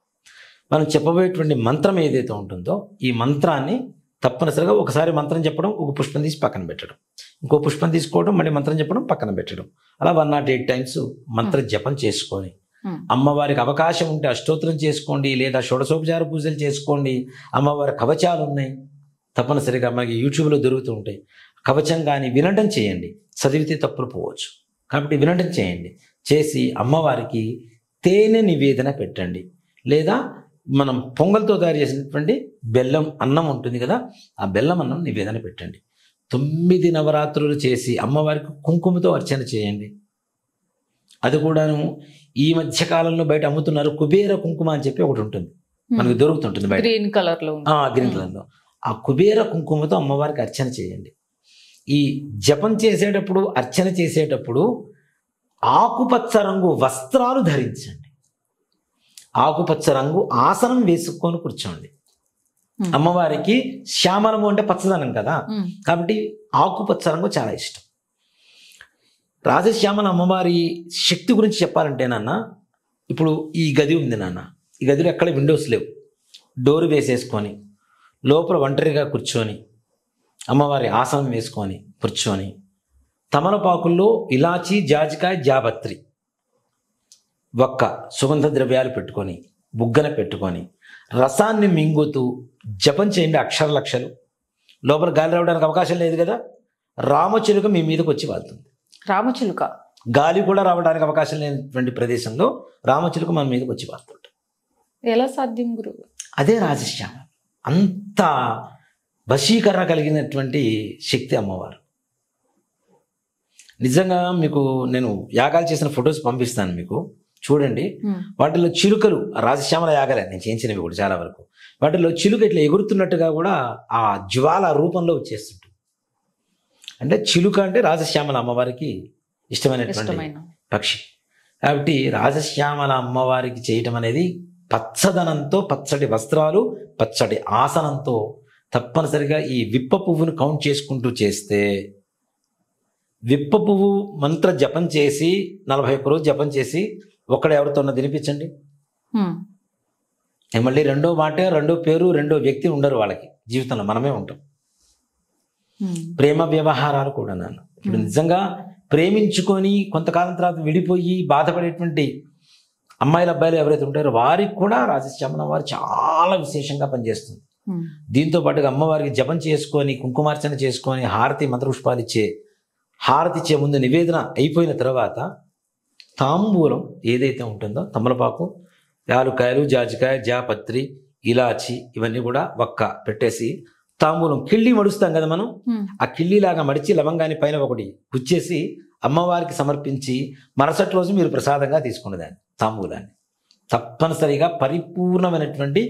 మనం చెప్పబోయేటువంటి మంత్రం ఏదైతే ఉంటుందో ఈ మంత్రాన్ని తప్పనిసరిగా ఒకసారి మంత్రం చెప్పడం, ఒక పుష్పం తీసి పక్కన పెట్టడం, ఇంకో పుష్పం తీసుకోవడం, మళ్ళీ మంత్రం చెప్పడం, పక్కన పెట్టడం, అలా 108 టైమ్స్ మంత్ర జపం చేసుకొని అమ్మవారికి అవకాశం ఉంటే అష్టోత్తరం చేసుకోండి, లేదా షోడశోపచార పూజలు చేసుకోండి. అమ్మవారి కవచాలు ఉన్నాయి, తప్పనిసరిగా మనకి యూట్యూబ్లో దొరుకుతూ ఉంటాయి. కవచం కానీ వినడం చేయండి, చదివితే తప్పులు పోవచ్చు కాబట్టి వినడం చేయండి. చేసి అమ్మవారికి తేనె నివేదన పెట్టండి, లేదా మనం పొంగల్తో తయారు చేసినటువంటి బెల్లం అన్నం ఉంటుంది కదా, ఆ బెల్లం అన్నం నివేదన పెట్టండి. 9 నవరాత్రులు చేసి అమ్మవారికి కుంకుమతో అర్చన చేయండి. అది కూడాను ఈ మధ్య కాలంలో బయట అమ్ముతున్నారు, కుబేర కుంకుమ అని చెప్పి ఒకటి ఉంటుంది, మనకు దొరుకుతుంటుంది బయట, గ్రీన్ కలర్లో. ఆ కుబేర కుంకుమతో అమ్మవారికి అర్చన చేయండి. ఈ జపం చేసేటప్పుడు, అర్చన చేసేటప్పుడు ఆకుపచ్చ రంగు వస్త్రాలు ధరించండి, ఆకుపచ్చ రంగు ఆసనం వేసుకొని కూర్చోండి. అమ్మవారికి శ్యామలము అంటే పచ్చదనం కదా, కాబట్టి ఆకుపచ్చ రంగు చాలా ఇష్టం. రాజశ్యామల అమ్మవారి శక్తి గురించి చెప్పాలంటే నాన్న, ఇప్పుడు ఈ గది ఉంది నాన్న, ఈ గదిలో ఎక్కడ విండోస్ లేవు, డోర్ వేసేసుకొని లోపల ఒంటరిగా కూర్చొని అమ్మవారి ఆసనం వేసుకొని కూర్చొని తమలపాకుల్లో ఇలాచి, జాజికాయ, జాపత్రి, ఒక్క సుగంధ ద్రవ్యాలు పెట్టుకొని బుగ్గన పెట్టుకొని రసాన్ని మింగుతూ జపం చేయండి. అక్షరాలక్షలు లోపల గాలి రావడానికి అవకాశం లేదు కదా, రామచిలుక మీ మీదకి వచ్చి వాళ్తుంది. రామచిలుక గాలి కూడా రావడానికి అవకాశం లేనటువంటి ప్రదేశంలో రామచిలుక మన మీదకి వచ్చి వాళ్తుంటాం. ఎలా సాధ్యం గురువు? అదే రాజశ్యామ, అంత వశీకరణ కలిగినటువంటి శక్తి అమ్మవారు. నిజంగా మీకు నేను యాగాలు చేసిన ఫొటోస్ పంపిస్తాను మీకు చూడండి. వాటిలో చిలుకలు రాజశ్యామల యాగలే నేను చేయించినవి కూడా చాలా వరకు. వాటిలో చిలుక ఇట్లా ఎగురుతున్నట్టుగా కూడా ఆ జ్వాల రూపంలో వచ్చేస్తుంటుంది. అంటే చిలుక అంటే రాజశ్యామల అమ్మవారికి ఇష్టమైనటువంటి పక్షి. కాబట్టి రాజశ్యామల అమ్మవారికి చేయటం అనేది పచ్చదనంతో, పచ్చటి వస్త్రాలు, పచ్చటి ఆసనంతో తప్పనిసరిగా ఈ విప్ప పువ్వును కౌంట్ చేసుకుంటూ చేస్తే, విప్ప పువ్వు మంత్ర జపం చేసి 41 రోజు జపం చేసి ఒక్కడు ఎవరితోన్నా తినిపించండి. మళ్ళీ రెండో మాట, రెండో పేరు, రెండో వ్యక్తి ఉండరు వాళ్ళకి జీవితంలో, మనమే ఉంటాం. ప్రేమ వ్యవహారాలు కూడా నన్ను ఇప్పుడు నిజంగా ప్రేమించుకొని కొంతకాలం తర్వాత విడిపోయి బాధపడేటువంటి అమ్మాయిలు అబ్బాయిలు ఎవరైతే ఉంటారో వారికి కూడా రాజశ్యామల వారు చాలా విశేషంగా పనిచేస్తుంది. దీంతో పాటుగా అమ్మవారికి జపం చేసుకొని, కుంకుమార్చన చేసుకొని, హారతి మంత్రపుష్పాలు హారతి ఇచ్చే ముందు నివేదన అయిపోయిన తర్వాత తాంబూలం ఏదైతే ఉంటుందో, తమలపాకు, యాలుకాయలు, జాజికాయ, జాపత్రి, ఇలాచి ఇవన్నీ కూడా ఒక్క పెట్టేసి తాంబూలం కిళ్ళి మడుస్తాం కదా మనం, ఆ కిళ్ళిలాగా మడిచి లవంగాన్ని పైన ఒకటి పుచ్చేసి అమ్మవారికి సమర్పించి మరుసటి రోజు మీరు ప్రసాదంగా తీసుకునేదాన్ని తాంబూలాన్ని. తప్పనిసరిగా పరిపూర్ణమైనటువంటి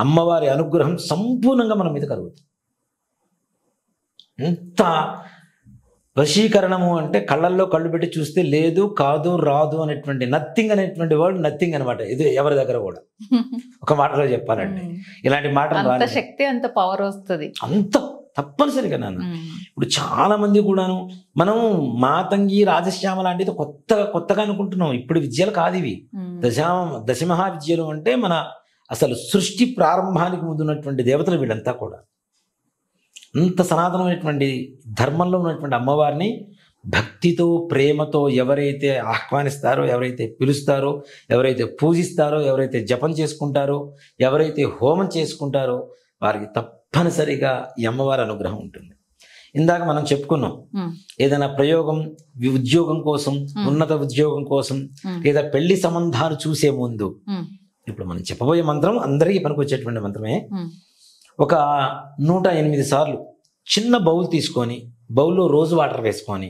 అమ్మవారి అనుగ్రహం సంపూర్ణంగా మన మీద కలుగుతుంది. ఎంత వశీకరణము అంటే కళ్ళల్లో కళ్ళు పెట్టి చూస్తే లేదు, కాదు, రాదు అనేటువంటి నథింగ్ అనేటువంటి వర్డ్ నథింగ్ అనమాట. ఇది ఎవరి దగ్గర కూడా ఒక మాటలో చెప్పాలంటే ఇలాంటి మాటలు శక్తి, అంత పవర్ వస్తుంది, అంత తప్పనిసరిగా నాన్న. ఇప్పుడు చాలా మంది కూడాను మనం మాతంగి, రాజశ్యామ లాంటిది కొత్తగా అనుకుంటున్నాం. ఇప్పుడు విద్యలు కాదు ఇవి. దశమహా విద్యలు అంటే మన అసలు సృష్టి ప్రారంభానికి ముందున్నటువంటి దేవతలు వీళ్ళంతా కూడా. అంత సనాతనమైనటువంటి ధర్మంలో ఉన్నటువంటి అమ్మవారిని భక్తితో, ప్రేమతో ఎవరైతే ఆహ్వానిస్తారో, ఎవరైతే పిలుస్తారో, ఎవరైతే పూజిస్తారో, ఎవరైతే జపం చేసుకుంటారో, ఎవరైతే హోమం చేసుకుంటారో వారికి తప్పనిసరిగా ఈ అమ్మవారి అనుగ్రహం ఉంటుంది. ఇందాక మనం చెప్పుకున్నాం, ఏదైనా ప్రయోగం, ఉద్యోగం కోసం, ఉన్నత ఉద్యోగం కోసం, లేదా పెళ్లి సంబంధాలు చూసే ముందు ఇప్పుడు మనం చెప్పబోయే మంత్రం అందరికీ పనికొచ్చేటువంటి మంత్రమే. ఒక 108 సార్లు చిన్న బౌల్ తీసుకొని, బౌల్లో రోజు వాటర్ వేసుకొని,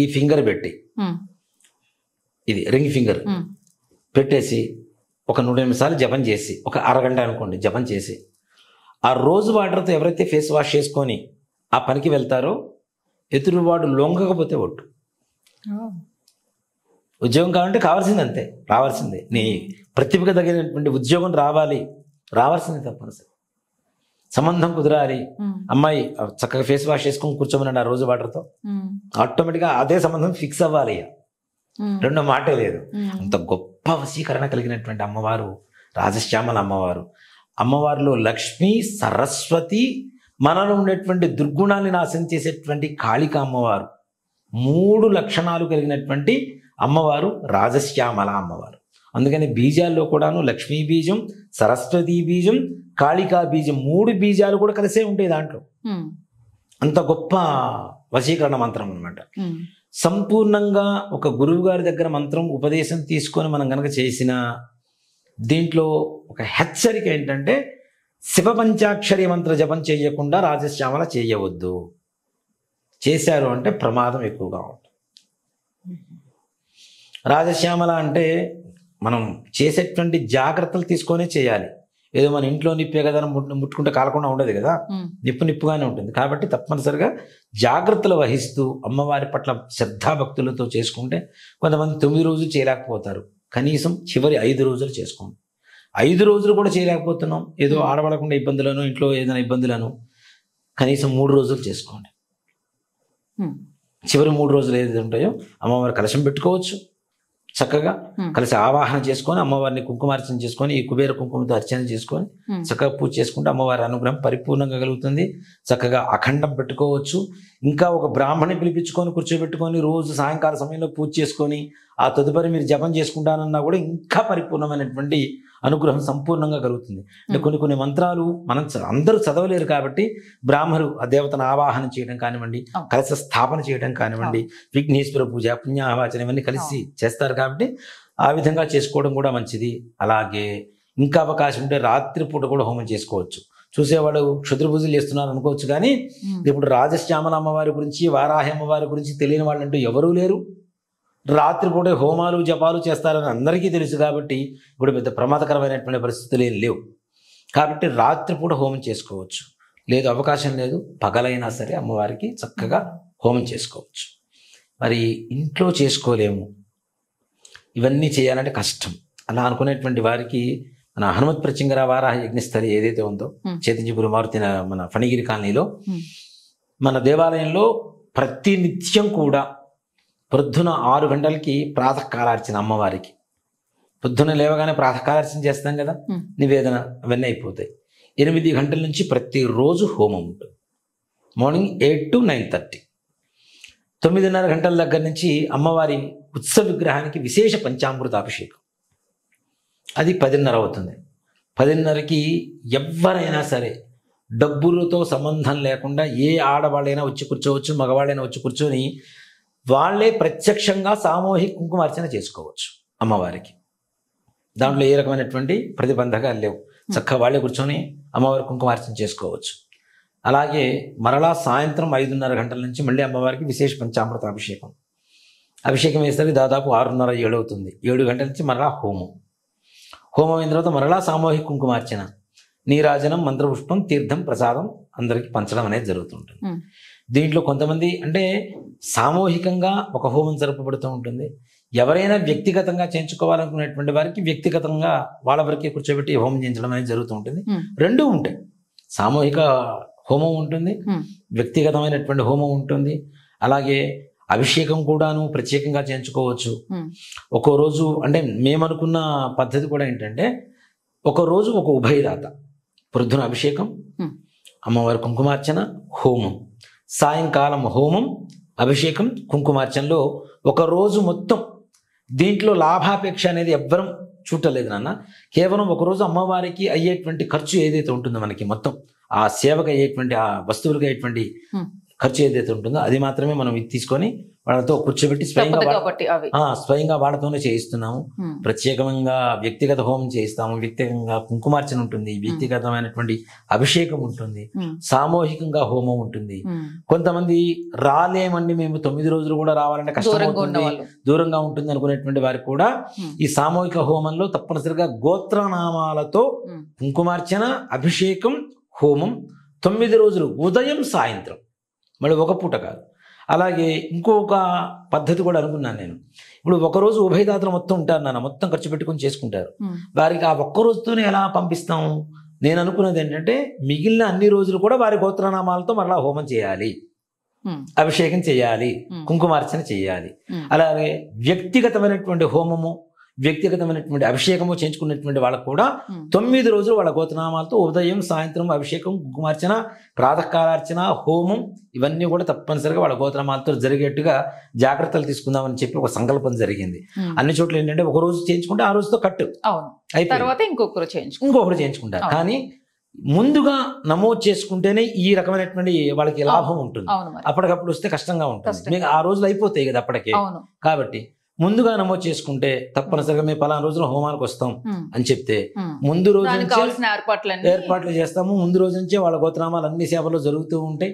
ఈ ఫింగర్ పెట్టి, ఇది రింగ్ ఫింగర్ పెట్టేసి ఒక 108 సార్లు జపం చేసి, ఒక అరగంట అనుకోండి జపం చేసి, ఆ రోజు వాటర్తో ఎవరైతే ఫేస్ వాష్ చేసుకొని ఆ పనికి వెళ్తారో ఎదురువాడు లొంగకపోతే ఒట్టు. ఉద్యోగం కావాలంటే కావాల్సింది అంతే, రావాల్సిందే. నీ ప్రతిభకు తగినటువంటి ఉద్యోగం రావాల్సిందే తప్పనిసరి. సంబంధం కుదరాలి, అమ్మాయి చక్కగా ఫేస్ వాష్ చేసుకొని కూర్చోమన్నాడు ఆ రోజు వాటర్తో, ఆటోమేటిక్గా అదే సంబంధం ఫిక్స్ అవ్వాలి. రెండో మాటే లేదు. అంత గొప్ప వశీకరణ కలిగినటువంటి అమ్మవారు రాజశ్యామల అమ్మవారు. అమ్మవారిలో లక్ష్మి, సరస్వతి, మనలో ఉండేటువంటి దుర్గుణాన్ని నాశనం చేసేటువంటి కాళిక అమ్మవారు, 3 లక్షణాలు కలిగినటువంటి అమ్మవారు రాజశ్యామల అమ్మవారు. అందుకని బీజాల్లో కూడాను లక్ష్మీ బీజం, సరస్వతి బీజం, కాళికా బీజం 3 బీజాలు కూడా కలిసే ఉంటాయి దాంట్లో. అంత గొప్ప వశీకరణ మంత్రం అన్నమాట. సంపూర్ణంగా ఒక గురువు గారి దగ్గర మంత్రం ఉపదేశం తీసుకొని మనం కనుక చేసిన దీంట్లో ఒక హెచ్చరిక ఏంటంటే, శివ పంచాక్షరి మంత్ర జపం చేయకుండా రాజశ్యామల చేయవద్దు. చేశారు అంటే ప్రమాదం ఎక్కువగా ఉంటుంది. రాజశ్యామల అంటే మనం చేసేటువంటి జాగ్రత్తలు తీసుకొనే చేయాలి. ఏదో మన ఇంట్లో నిప్పే కదా ముట్టుకుంటే కాలకుండా ఉండదు కదా, నిప్పుగానే ఉంటుంది. కాబట్టి తప్పనిసరిగా జాగ్రత్తలు వహిస్తూ అమ్మవారి పట్ల శ్రద్ధాభక్తులతో చేసుకుంటే, కొంతమంది 9 రోజులు చేయలేకపోతారు, కనీసం చివరి 5 రోజులు చేసుకోండి. 5 రోజులు కూడా చేయలేకపోతున్నాం, ఏదో ఆడబడకుండా ఇబ్బందులను, ఇంట్లో ఏదైనా ఇబ్బందులను, కనీసం 3 రోజులు చేసుకోండి. చివరి 3 రోజులు ఏదైతే ఉంటాయో అమ్మవారి కలశం పెట్టుకోవచ్చు, చక్కగా కలిసి ఆవాహన చేసుకొని అమ్మవారిని కుంకుమార్చన చేసుకొని, ఈ కుబేర కుంకుమతో అర్చన చేసుకొని చక్కగా పూజ చేసుకుంటే అమ్మవారి అనుగ్రహం పరిపూర్ణంగా కలుగుతుంది. చక్కగా అఖండం పెట్టుకోవచ్చు. ఇంకా ఒక బ్రాహ్మణి పిలిపించుకొని కూర్చోబెట్టుకొని రోజు సాయంకాల సమయంలో పూజ చేసుకొని ఆ తదుపరి మీరు జపం చేసుకుంటానన్నా కూడా ఇంకా పరిపూర్ణమైనటువంటి అనుగ్రహం సంపూర్ణంగా కలుగుతుంది. అంటే కొన్ని మంత్రాలు మనం అందరూ చదవలేరు కాబట్టి బ్రాహ్మణులు ఆ దేవతను ఆవాహన చేయడం కానివ్వండి, కలశ స్థాపన చేయడం కానివ్వండి, విఘ్నేశ్వర పూజ, పుణ్యాహవాచన ఇవన్నీ కలిసి చేస్తారు కాబట్టి ఆ విధంగా చేసుకోవడం కూడా మంచిది. అలాగే ఇంకా అవకాశం ఉంటే రాత్రిపూట కూడా హోమం చేసుకోవచ్చు. చూసేవాడు క్షుద్ర పూజలు చేస్తున్నారు అనుకోవచ్చు, కానీ ఇప్పుడు రాజశ్యామల అమ్మవారి గురించి, వారాహి అమ్మవారి గురించి తెలియని వాళ్ళు అంటూ ఎవరూ లేరు. రాత్రిపూట హోమాలు జపాలు చేస్తారని అందరికీ తెలుసు కాబట్టి ఇప్పుడు పెద్ద ప్రమాదకరమైనటువంటి పరిస్థితులు ఏం లేవు. కాబట్టి రాత్రిపూట హోమం చేసుకోవచ్చు. లేదు అవకాశం లేదు, పగలైనా సరే అమ్మవారికి చక్కగా హోమం చేసుకోవచ్చు. మరి ఇంట్లో చేసుకోలేము, ఇవన్నీ చేయాలంటే కష్టం. అలా అనుకునేటువంటి వారికి మన హనుమత్ ప్రత్యంగర వారాహ యజ్ఞస్థలి ఏదైతే ఉందో చేతించిపురి మారుతి మన ఫణిగిరి కాలనీలో మన దేవాలయంలో ప్రతినిత్యం కూడా పొద్దున 6 గంటలకి ప్రాతకాలార్చన అమ్మవారికి. పొద్దున లేవగానే ప్రాతకాలార్చన చేస్తాం కదా, నివేదన అవన్నీ అయిపోతాయి. 8 గంటల నుంచి ప్రతిరోజు హోమం ఉంటుంది. Morning 8 to 9:30. 9:30 గంటల దగ్గర నుంచి అమ్మవారి ఉత్సవ విగ్రహానికి విశేష పంచామృత అభిషేకం. అది 10:30 అవుతుంది. 10:30కి ఎవరైనా సరే డబ్బులతో సంబంధం లేకుండా ఏ ఆడవాళ్ళైనా వచ్చి కూర్చోవచ్చు, మగవాళ్ళైనా వచ్చి కూర్చొని వాళ్ళే ప్రత్యక్షంగా సామూహిక కుంకుమార్చన చేసుకోవచ్చు అమ్మవారికి. దాంట్లో ఏ రకమైనటువంటి ప్రతిబంధకాలు లేవు. చక్కగా వాళ్ళే కూర్చొని అమ్మవారి కుంకుమార్చన చేసుకోవచ్చు. అలాగే మరలా సాయంత్రం 5:30 గంటల నుంచి మళ్ళీ అమ్మవారికి విశేష పంచామృత అభిషేకం వేసరికి దాదాపు 6:30, 7 అవుతుంది. 7 గంటల నుంచి మరలా హోమం అయిన తర్వాత మరలా సామూహిక కుంకుమార్చన, నీరాజనం, మంత్రపుష్పం, తీర్థం, ప్రసాదం అందరికీ పంచడం అనేది జరుగుతుంటుంది. దీంట్లో కొంతమంది అంటే సామూహికంగా ఒక హోమం జరపబడుతూ ఉంటుంది. ఎవరైనా వ్యక్తిగతంగా చేయించుకోవాలనుకునేటువంటి వారికి వ్యక్తిగతంగా వాళ్ళ వరకే కూర్చోబెట్టి హోమం చేయించడం అనేది జరుగుతూ ఉంటుంది. రెండూ ఉంటాయి. సామూహిక హోమం ఉంటుంది, వ్యక్తిగతమైనటువంటి హోమం ఉంటుంది. అలాగే అభిషేకం కూడాను ప్రత్యేకంగా చేయించుకోవచ్చు. ఒక్కో రోజు అంటే మేమనుకున్న పద్ధతి కూడా ఏంటంటే ఒక రోజు ఒక ఉభయదాత, పొద్దున అభిషేకం, అమ్మవారి కుంకుమార్చన, హోమం, సాయంకాలం హోమం, అభిషేకం, కుంకుమార్చనలో ఒక రోజు మొత్తం. దీంట్లో లాభాపేక్ష అనేది ఎవ్వరం చూడలేదు నాన్న. కేవలం ఒకరోజు అమ్మవారికి అయ్యేటువంటి ఖర్చు ఏదైతే ఉంటుందో మనకి మొత్తం ఆ సేవకు అయ్యేటువంటి ఆ వస్తువులకు అయ్యేటువంటి ఖర్చు ఏదైతే ఉంటుందో అది మాత్రమే మనం ఇది తీసుకొని వాళ్ళతో కూర్చోబెట్టి స్వయంగా వాళ్ళతోనే చేయిస్తున్నాము. ప్రత్యేకంగా వ్యక్తిగత హోమం చేయిస్తాము, వ్యక్తిగతంగా కుంకుమార్చన ఉంటుంది, వ్యక్తిగతమైనటువంటి అభిషేకం ఉంటుంది, సామూహికంగా హోమం ఉంటుంది. కొంతమంది రాలేమండి మేము 9 రోజులు కూడా రావాలంటే కష్టమవుతుంది, దూరంగా ఉంటుంది అనుకునేటువంటి వారికి కూడా ఈ సామూహిక హోమంలో తప్పనిసరిగా గోత్రనామాలతో కుంకుమార్చన, అభిషేకం, హోమం 9 రోజులు ఉదయం సాయంత్రం, మళ్ళీ ఒక పూట కాదు. అలాగే ఇంకొక పద్ధతి కూడా అనుకున్నాను నేను. ఇప్పుడు ఒకరోజు ఉభయదాతలు మొత్తం ఉంటారు నాన్న, మొత్తం ఖర్చు పెట్టుకొని చేసుకుంటారు. వారికి ఆ ఒక్క రోజుతోనే ఎలా పంపిస్తాము? నేను అనుకున్నది ఏంటంటే మిగిలిన అన్ని రోజులు కూడా వారి గోత్రనామాలతో మరలా హోమం చేయాలి, అభిషేకం చేయాలి, కుంకుమార్చన చేయాలి. అలాగే వ్యక్తిగతమైనటువంటి హోమము, వ్యక్తిగతమైనటువంటి అభిషేకము చేయించుకున్నటువంటి వాళ్ళకు కూడా 9 రోజులు వాళ్ళ గోత్రనామాలతో ఉదయం సాయంత్రం అభిషేకం, కుంకుమార్చన, ప్రాతకాలార్చన, హోమం ఇవన్నీ కూడా తప్పనిసరిగా వాళ్ళ గోత్రనామాలతో జరిగేట్టుగా జాగ్రత్తలు తీసుకుందామని చెప్పి ఒక సంకల్పం జరిగింది. అన్ని చోట్ల ఏంటంటే ఒక రోజు చేయించుకుంటే ఆ రోజుతో కట్టు అయిపోయి ఇంకొకరు చేయించుకుంటారు. కానీ ముందుగా నమోదు చేసుకుంటేనే ఈ రకమైనటువంటి వాళ్ళకి లాభం ఉంటుంది. అప్పటికప్పుడు వస్తే కష్టంగా ఉంటుంది, మీకు ఆ రోజులు అయిపోతాయి కదా అప్పటికే. కాబట్టి ముందుగా నమోదు చేసుకుంటే తప్పనిసరిగా మేము పలానా రోజున హోమానికి వస్తాం అని చెప్తే ముందు రోజు ఏర్పాట్లు చేస్తాము. ముందు రోజు నుంచే వాళ్ళ గోత్రనామాలు అన్ని సేవలు జరుగుతూ ఉంటాయి.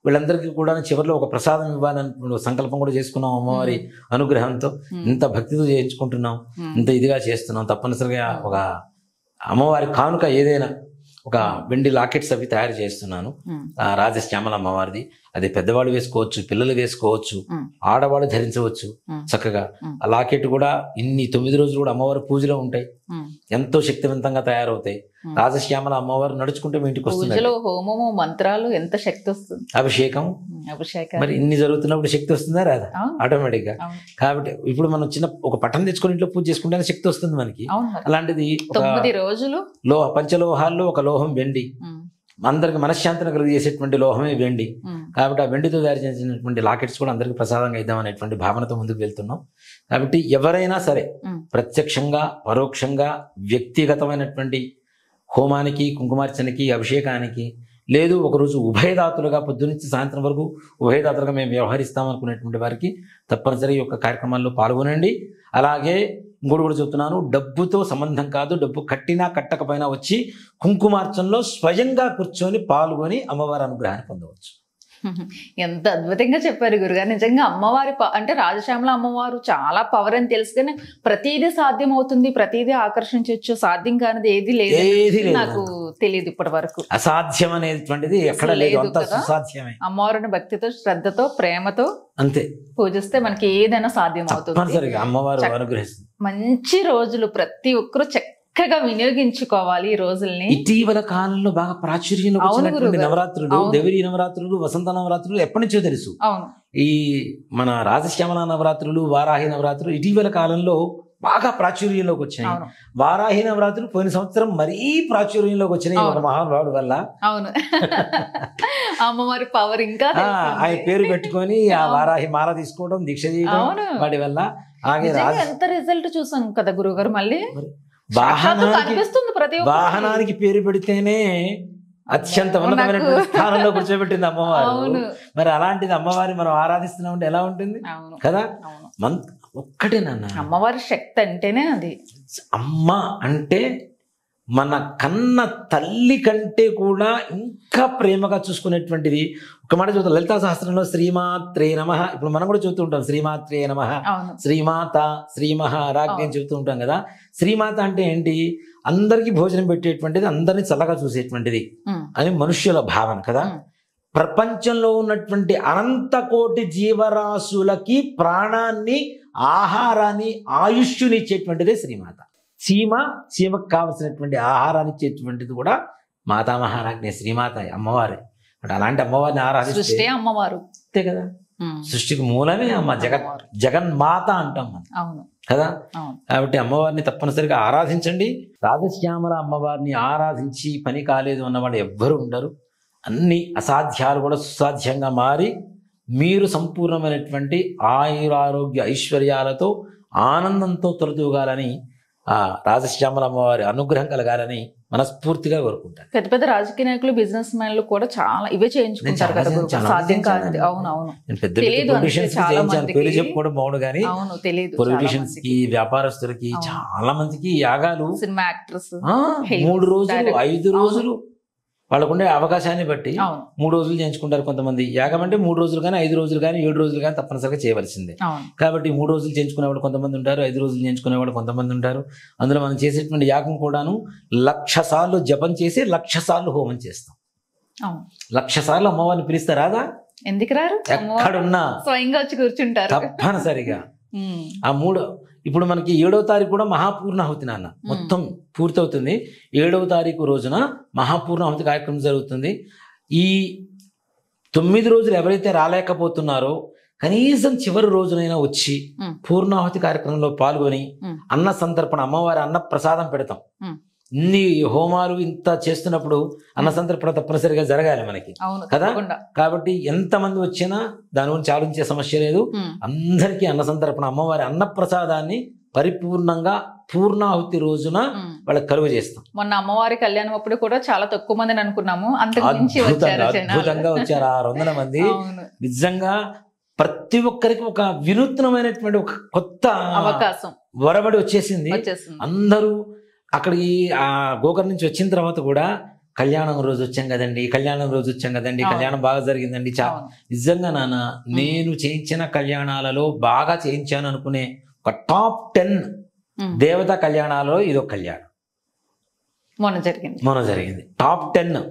వీళ్ళందరికీ కూడా చివరిలో ఒక ప్రసాదం ఇవ్వాలని సంకల్పం కూడా చేసుకున్నాం. అమ్మవారి అనుగ్రహంతో ఇంత భక్తితో చేయించుకుంటున్నాం, ఇంత ఇదిగా చేస్తున్నాం. తప్పనిసరిగా ఒక అమ్మవారి కానుక ఏదైనా ఒక వెండి లాకెట్స్ అవి తయారు చేస్తున్నాను. రాజశ్యామల అమ్మవారిది, అది పెద్దవాళ్ళు వేసుకోవచ్చు, పిల్లలు వేసుకోవచ్చు, ఆడవాళ్ళు ధరించవచ్చు చక్కగా. ఆ లాకెట్ కూడా ఇన్ని 9 రోజులు కూడా అమ్మవారి పూజలో ఉంటాయి, ఎంతో శక్తివంతంగా తయారవుతాయి. రాజశ్యామల అమ్మవారు నడుచుకుంటే మీ ఇంటికి వస్తుంది. హోమము, మంత్రాలు ఎంత శక్తి వస్తుంది, అభిషేకం మరి ఇన్ని జరుగుతున్నప్పుడు శక్తి వస్తుందా రాదా? ఆటోమేటిక్ గా. కాబట్టి ఇప్పుడు మనం చిన్న ఒక పట్టణం తెచ్చుకొని ఇంట్లో పూజ చేసుకుంటే శక్తి వస్తుంది మనకి. అలాంటిది 9 రోజులు పంచలోహాల్లో ఒక లోహం వెండి, అందరికి మనశ్శాంతిని కలిగజేసేటువంటి లోహమే వెండి. కాబట్టి ఆ వెండితో తయారు చేసినటువంటి లాకెట్స్ కూడా అందరికి ప్రసాదంగా ఇద్దాం అనేటువంటి భావనతో ముందుకు వెళ్తున్నాం. కాబట్టి ఎవరైనా సరే ప్రత్యక్షంగా, పరోక్షంగా, వ్యక్తిగతమైనటువంటి హోమానికి, కుంకుమార్చనకి, అభిషేకానికి, లేదు ఒకరోజు ఉభయదాతులుగా పొద్దునుంచి సాయంత్రం వరకు ఉభయదాతులుగా మేము వ్యవహరిస్తాం అనుకునేటువంటి వారికి తప్పనిసరి యొక్క కార్యక్రమాల్లో పాల్గొనండి. అలాగే ఇంకోటి కూడా చెప్తున్నాను, డబ్బుతో సంబంధం కాదు, డబ్బు కట్టినా కట్టకపోయినా వచ్చి కుంకుమార్చనలో స్వయంగా కూర్చొని పాల్గొని అమ్మవారి అనుగ్రహాన్ని పొందవచ్చు. ఎంత అద్భుతంగా చెప్పారు గురుగారు. నిజంగా అమ్మవారి అంటే రాజశ్యామల అమ్మవారు చాలా పవర్ అని తెలుసు, కానీ ప్రతిదీ సాధ్యం అవుతుంది, ప్రతిదీ ఆకర్షించవచ్చు, సాధ్యం కానిది ఏది లేదు నాకు తెలియదు ఇప్పటి వరకు. అసాధ్యం అనేటువంటిది ఎక్కడ లేదు, అంతా సుసాధ్యమే. అమ్మవారిని భక్తితో, శ్రద్ధతో, ప్రేమతో అంతే పూజిస్తే మనకి ఏదైనా సాధ్యం అవుతుంది. అమ్మవారు అనుగ్రహిస్తుంది. మంచి రోజులు ప్రతి ఒక్కరూ చక్కగా వినియోగించుకోవాలి ఈ రోజుల్ని. ఇటీవల కాలంలో బాగా ప్రాచుర్యంలో వచ్చినటువంటి నవరాత్రులు, దేవీ నవరాత్రులు, వసంత నవరాత్రులు ఎప్పటి నుంచో తెలుసు. అవును, ఈ మన రాజశ్యామల నవరాత్రులు, వారాహి నవరాత్రులు ఇటీవల కాలంలో బాగా ప్రాచుర్యంలోకి వచ్చినాయి. వారాహి నవరాత్రులు పోయిన సంవత్సరం మరీ ప్రాచుర్యంలోకి వచ్చినాయి ఒక మహానుభావుడు వల్ల. అవును, అమ్మవారి పవర్ ఇంకా ఆయన పేరు పెట్టుకొని ఆ వారాహి మాల తీసుకోవడం, దీక్ష చేయడం వాటి వల్ల ఎంత రిజల్ట్ చూసాం కదా గురుగారు. మళ్ళీ వాహనానికి పేరు పెడితేనే అత్యంత ఉన్నతమైనటువంటి స్థానంలో కూర్చోబెట్టింది అమ్మవారు. మరి అలాంటిది అమ్మవారి మనం ఆరాధిస్తున్నామంటే ఎలా ఉంటుంది కదా. ఒక్కటే నాన్న, అమ్మవారి శక్తి అంటేనే అది. అమ్మ అంటే మన కన్న తల్లి కంటే కూడా ఇంకా ప్రేమగా చూసుకునేటువంటిది. ఒక మాట చూద్దాం, లలితా సహస్రంలో శ్రీమాత్రే నమః, ఇప్పుడు మనం కూడా చూస్తూ ఉంటాం శ్రీమాత్రే నమః, శ్రీమాత, శ్రీ మహారాజ్ఞి అని చెబుతూ ఉంటాం కదా. శ్రీమాత అంటే ఏంటి? అందరికీ భోజనం పెట్టేటువంటిది, అందరినీ చల్లగా చూసేటువంటిది అని మనుష్యుల భావన కదా. ప్రపంచంలో ఉన్నటువంటి అనంత కోటి జీవరాశులకి ప్రాణాన్ని, ఆహారాన్ని, ఆయుష్ని ఇచ్చేటువంటిదే శ్రీమాత. చీమకు కావలసినటువంటి ఆహారాన్ని ఇచ్చేటువంటిది కూడా మాతామహారాజ్ఞి శ్రీమాత, అమ్మవారే. అంటే అలాంటి అమ్మవారిని ఆరాధిస్తే అమ్మవారు అంతే కదా, సృష్టికి మూలమే అమ్మ, జగన్మాత అంటాం మనం కదా. కాబట్టి అమ్మవారిని తప్పనిసరిగా ఆరాధించండి. రాజశ్యామల అమ్మవారిని ఆరాధించి పని కాలేదు అన్నవాళ్ళు ఎవ్వరూ ఉండరు. అన్ని అసాధ్యాలు కూడా సుసాధ్యంగా మారి మీరు సంపూర్ణమైనటువంటి ఆయురారోగ్య ఐశ్వర్యాలతో ఆనందంతో తొలతూగాలని, ఆ రాజశ్యామల అమ్మవారి అనుగ్రహం కలగాలని మనస్ఫూర్తిగా కోరుకుంటాను. పెద్ద పెద్ద రాజకీయ నాయకులు, బిజినెస్ మ్యాన్లు కూడా చాలా ఇవే చేయించుకుంటారు కదా, సాధ్యం కాదు. అవునవును, పెద్ద పొలిటీషియన్స్ పేరు చెప్పుకోవడం బాగుండు కానీ పొలిటీషియన్స్ కి, వ్యాపారస్తులకి చాలా మందికి యాగాలు, సినిమా యాక్టర్స్ 3 రోజులు 5 రోజులు వాళ్ళకుండే అవకాశాన్ని బట్టి 3 రోజులు చేయించుకుంటారు కొంతమంది. యాగం అంటే 3 రోజులు కానీ 5 రోజులు కానీ 7 రోజులు కానీ తప్పనిసరిగా చేయవలసిందే. కాబట్టి 3 రోజులు చేయించుకునేవాళ్ళు కొంతమంది ఉంటారు, 5 రోజులు చేయించుకునేవాళ్ళు కొంతమంది ఉంటారు. అందులో మనం చేసేటువంటి యాగం కూడాను 1,00,000 సార్లు జపం చేసి 1,00,000 సార్లు హోమం చేస్తాం. 1,00,000 సార్లు అమ్మవారిని పిలుస్తారు రాదా? ఎందుకు రారు? ఎక్కడున్నా స్వయంగా వచ్చి కూర్చుంటారు తప్పనిసరిగా. ఆ 3 ఇప్పుడు మనకి 7వ తారీఖు కూడా మహాపూర్ణాహుతి నాన్న మొత్తం పూర్తవుతుంది. 7వ తారీఖు రోజున మహాపూర్ణాహుతి కార్యక్రమం జరుగుతుంది. ఈ 9 రోజులు ఎవరైతే రాలేకపోతున్నారో కనీసం చివరి రోజునైనా వచ్చి పూర్ణాహుతి కార్యక్రమంలో పాల్గొని అన్న సంతర్పణ, అమ్మవారి అన్న ప్రసాదం పెడతాం. ఇన్ని హోమాలు ఇంత చేస్తున్నప్పుడు అన్న సంతర్పణ తప్పనిసరిగా జరగాలి మనకి కదా. కాబట్టి ఎంతమంది వచ్చినా దాని గురించి ఆలోచించే సమస్య లేదు. అందరికీ అన్న సంతర్పణ, అమ్మవారి అన్న ప్రసాదాన్ని పరిపూర్ణంగా పూర్ణాహుతి రోజున వాళ్ళకి కలుగ చేస్తాం. మొన్న అమ్మవారి కళ్యాణం అప్పుడు కూడా చాలా తక్కువ మందిని అనుకున్నాము, అద్భుతంగా వచ్చారు 600 మంది. నిజంగా ప్రతి ఒక్కరికి ఒక వినూత్నమైనటువంటి ఒక కొత్త అవకాశం వరబడి వచ్చేసింది. అందరూ అక్కడికి ఆ గోకర్ నుంచి వచ్చిన తర్వాత కూడా కళ్యాణం రోజు వచ్చాం కదండి, కళ్యాణం రోజు వచ్చాం కదండి, కళ్యాణం బాగా జరిగిందండి. నిజంగా నాన్న, నేను చేయించిన కళ్యాణాలలో బాగా చేయించాను అనుకునే ఒక టాప్ 10 దేవతా కళ్యాణాలలో ఇదొక కళ్యాణం మొన్న జరిగింది. టాప్ 10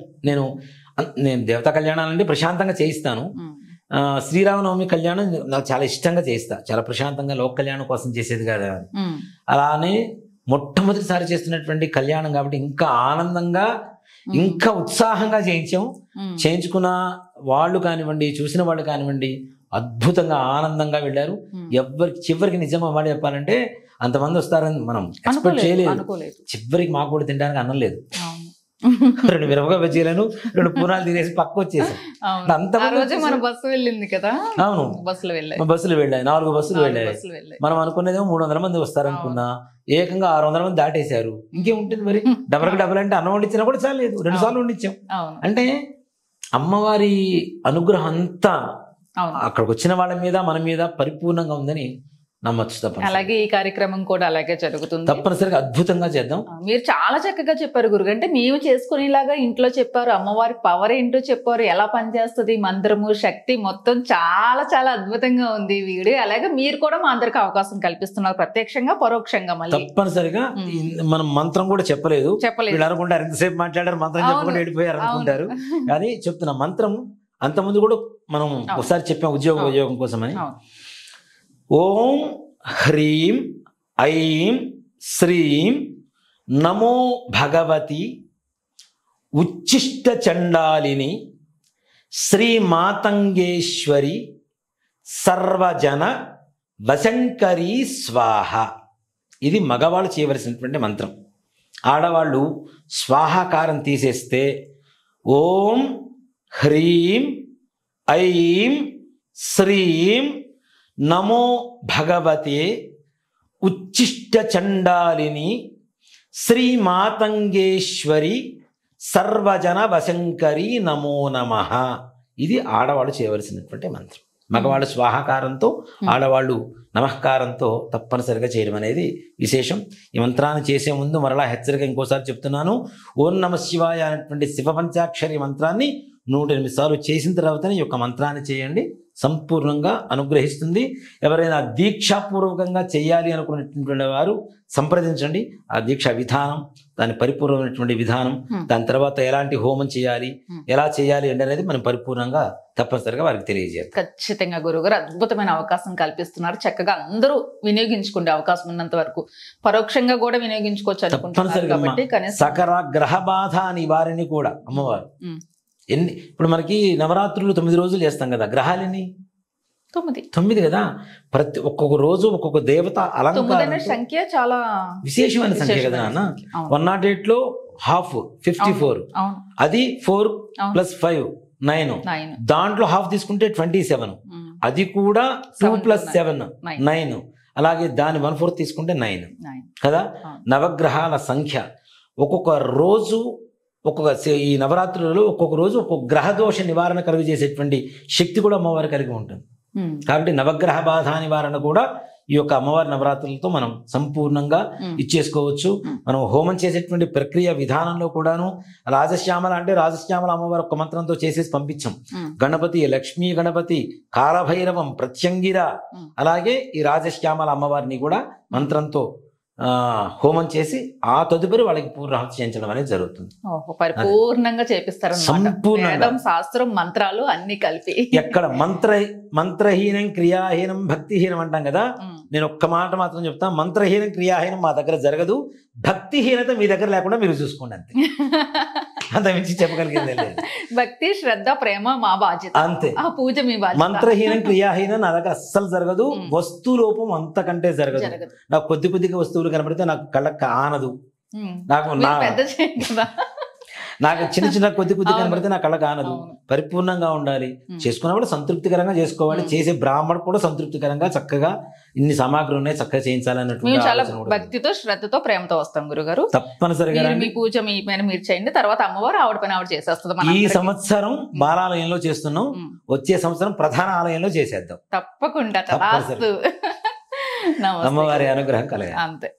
నేను దేవతా కళ్యాణాలంటే ప్రశాంతంగా చేయిస్తాను. శ్రీరామనవమి కళ్యాణం నాకు చాలా ఇష్టంగా చేయిస్తా, చాలా ప్రశాంతంగా లోక కళ్యాణం కోసం చేసేది కదా. అలానే మొట్టమొదటిసారి చేస్తున్నటువంటి కళ్యాణం కాబట్టి ఇంకా ఆనందంగా, ఇంకా ఉత్సాహంగా చేయించుకున్న వాళ్ళు కానివ్వండి, చూసిన వాళ్ళు కానివ్వండి, అద్భుతంగా ఆనందంగా వెళ్ళారు. చివరికి నిజం అవ్వాలి చెప్పాలంటే అంతమంది వస్తారని మనం ఎక్స్పెక్ట్ చేయలేదు. చివరికి మాకు కూడా తినడానికి అన్నం లేదు. 2 మిరపకాయ బజ్జీలను 2 పూనాలు తినేసి పక్క వచ్చేసాం. బస్సు వెళ్ళింది కదా. అవును, బస్సులు వెళ్ళాయి, 4 బస్సులు వెళ్ళాయి. మనం అనుకునేదేమో 300 మంది వస్తారనుకున్నా, ఏకంగా 600 మంది దాటేశారు. ఇంకేముంటుంది మరి, డబల్ అంటే అన్నం వండించినా కూడా చాలేదు, 2 సార్లు వండించాం. అంటే అమ్మవారి అనుగ్రహం అంతా అక్కడికి వచ్చిన వాళ్ళ మీద, మన మీద పరిపూర్ణంగా ఉందని నమ్మచ్చు తప్పనిసరి. అలాగే ఈ కార్యక్రమం కూడా అలాగే జరుగుతుంది. తప్పనిసరిగా అద్భుతంగా చేద్దాం. మీరు చాలా చక్కగా చెప్పారు గురుగారు. అంటే మేము చేసుకునేలాగా ఇంట్లో చెప్పారు, అమ్మవారి పవర్ ఏంటో చెప్పారు, ఎలా పనిచేస్తుంది మంత్రము శక్తి మొత్తం చాలా చాలా అద్భుతంగా ఉంది ఈ వీడియో. అలాగే మీరు కూడా మా అందరికి అవకాశం కల్పిస్తున్నారు, ప్రత్యక్షంగా పరోక్షంగా. మళ్ళీ తప్పనిసరిగా మనం మంత్రం కూడా చెప్పలేదు. వీళ్ళు అనుకుంటారు ఎంతసేపు మాట్లాడారు మంత్రం చెప్పకుండా వెళ్ళిపోయారు అనుకుంటారు. కానీ చెప్తున్నా మంత్రం అంతకుముందు కూడా మనం ఒకసారి చెప్పాం ఉద్యోగం కోసమని. ఓం హ్రీం ఐం శ్రీం నమో భగవతి ఉచ్చిష్ట చండాలిని శ్రీ మాతంగేశ్వరి సర్వజన వశంకరీ స్వాహ. ఇది మగవాళ్ళు చేయవలసినటువంటి మంత్రం. ఆడవాళ్ళు స్వాహాకారం తీసేస్తే ఓం హ్రీం ఐం శ్రీం నమో భగవతే ఉచ్చిష్ట చండాలిని శ్రీ మాతంగేశ్వరి సర్వజన వశంకరి నమో నమః. ఇది ఆడవాళ్ళు చేయవలసినటువంటి మంత్రం. మగవాళ్ళు స్వాహాకారంతో, ఆడవాళ్ళు నమస్కారంతో తప్పనిసరిగా చేయడం అనేది విశేషం. ఈ మంత్రాన్ని చేసే ముందు మరలా హెచ్చరిక ఇంకోసారి చెప్తున్నాను. ఓం నమ శివాయ అనేటువంటి శివ పంచాక్షరి మంత్రాన్ని 108 సార్లు చేసిన తర్వాతనే ఈ యొక్క మంత్రాన్ని చేయండి. సంపూర్ణంగా అనుగ్రహిస్తుంది. ఎవరైనా దీక్షాపూర్వకంగా చేయాలి అనుకున్నటువంటి వారు సంప్రదించండి. ఆ దీక్ష విధానం, దాని పరిపూర్ణమైనటువంటి విధానం, దాని తర్వాత ఎలాంటి హోమం చేయాలి, ఎలా చేయాలి అనేది మనం పరిపూర్ణంగా తప్పనిసరిగా వారికి తెలియజేయాలి. ఖచ్చితంగా గురువుగారు అద్భుతమైన అవకాశం కల్పిస్తున్నారు. చక్కగా అందరూ వినియోగించుకునే అవకాశం ఉన్నంత వరకు, పరోక్షంగా కూడా వినియోగించుకోవచ్చు అనుకుంటున్నారు కాబట్టి. సకల గ్రహ బాధ నివారిణి కూడా అమ్మవారు. ఇప్పుడు మనకి నవరాత్రులు 9 రోజులు చేస్తాం కదా, గ్రహాలని 9 కదా. ఒక్కొక్క రోజు ఒక్కొక్క దేవత అలంకారం సంఖ్య చాలా విశేషమైన సంఖ్య కదా నాన్న. 108 లో హాఫ్ 54, అది 4 + 5 9, దాంట్లో హాఫ్ తీసుకుంటే 27, అది కూడా 2 + 7 9, అలాగే దాని 1/4 తీసుకుంటే 9 కదా. నవగ్రహాల సంఖ్య ఒక్కొక్క రోజు ఈ నవరాత్రులలో ఒక్కొక్క రోజు ఒక్కొక్క గ్రహదోష నివారణ కలుగు చేసేటువంటి శక్తి కూడా అమ్మవారి కలిగి ఉంటుంది. కాబట్టి నవగ్రహ బాధ నివారణ కూడా ఈ యొక్క అమ్మవారి నవరాత్రులతో మనం సంపూర్ణంగా ఇచ్చేసుకోవచ్చు. మనం హోమం చేసేటువంటి ప్రక్రియ విధానంలో కూడాను రాజశ్యామల అంటే రాజశ్యామల అమ్మవారి ఒక మంత్రంతో చేసేసి పంపించాం. గణపతి, లక్ష్మీ గణపతి, కాలభైరవం, ప్రత్యంగిర, అలాగే ఈ రాజశ్యామల అమ్మవారిని కూడా మంత్రంతో హోమం చేసి ఆ తదుపరి వాళ్ళకి పూర్ణాహుతి చేయించడం అనేది జరుగుతుంది. పరిపూర్ణంగా చేపిస్తారు, సంపూర్ణంగా శాస్త్రం మంత్రాలు అన్ని కలిపి. ఎక్కడ మంత్రహీనం క్రియాహీనం భక్తిహీనం అంటాం కదా. నేను ఒక్క మాట మాత్రం చెప్తా, మంత్రహీనం క్రియాహీనం మా దగ్గర జరగదు, భక్తిహీనత మీ దగ్గర లేకుండా మీరు చూసుకోండి అంతే. అంత మించి చెప్పగలిగింది లేదు. భక్తి, శ్రద్ధ, ప్రేమ మా బాధ్యత అంతే. ఆ పూజ మీ బాధ్యత. మంత్రహీనం క్రియాహీనం నా దగ్గర అస్సలు జరగదు. వస్తు లోపం అంతకంటే జరగదు. నాకు కొద్దిగా వస్తువులు కనబడితే నాకు కళ్ళకి ఆనదు. నాకు చిన్న కొద్ది కనబడితే నా కళ్ళకి ఆనదు. పరిపూర్ణంగా ఉండాలి. చేసుకున్నప్పుడు సంతృప్తికరంగా చేసుకోవాలి. చేసే బ్రాహ్మణుడు కూడా సంతృప్తికరంగా చక్కగా ఇన్ని సామాగ్రి ఉన్నాయి చక్కగా చేయించాలన్నటువంటి భక్తితో, శ్రద్ధతో, ప్రేమతో వస్తాం గురుగారు. తప్పనిసరిగా మీ పూజ మీ పైన మీరు చేయండి, తర్వాత అమ్మవారు ఆవిడ పైన ఆవిడ చేసేస్తుంది. ఈ సంవత్సరం బాలాలయంలో చేస్తున్నాం, వచ్చే సంవత్సరం ప్రధాన ఆలయంలో చేసేద్దాం తప్పకుండా. అమ్మవారి అనుగ్రహం కలగాలి అంతే.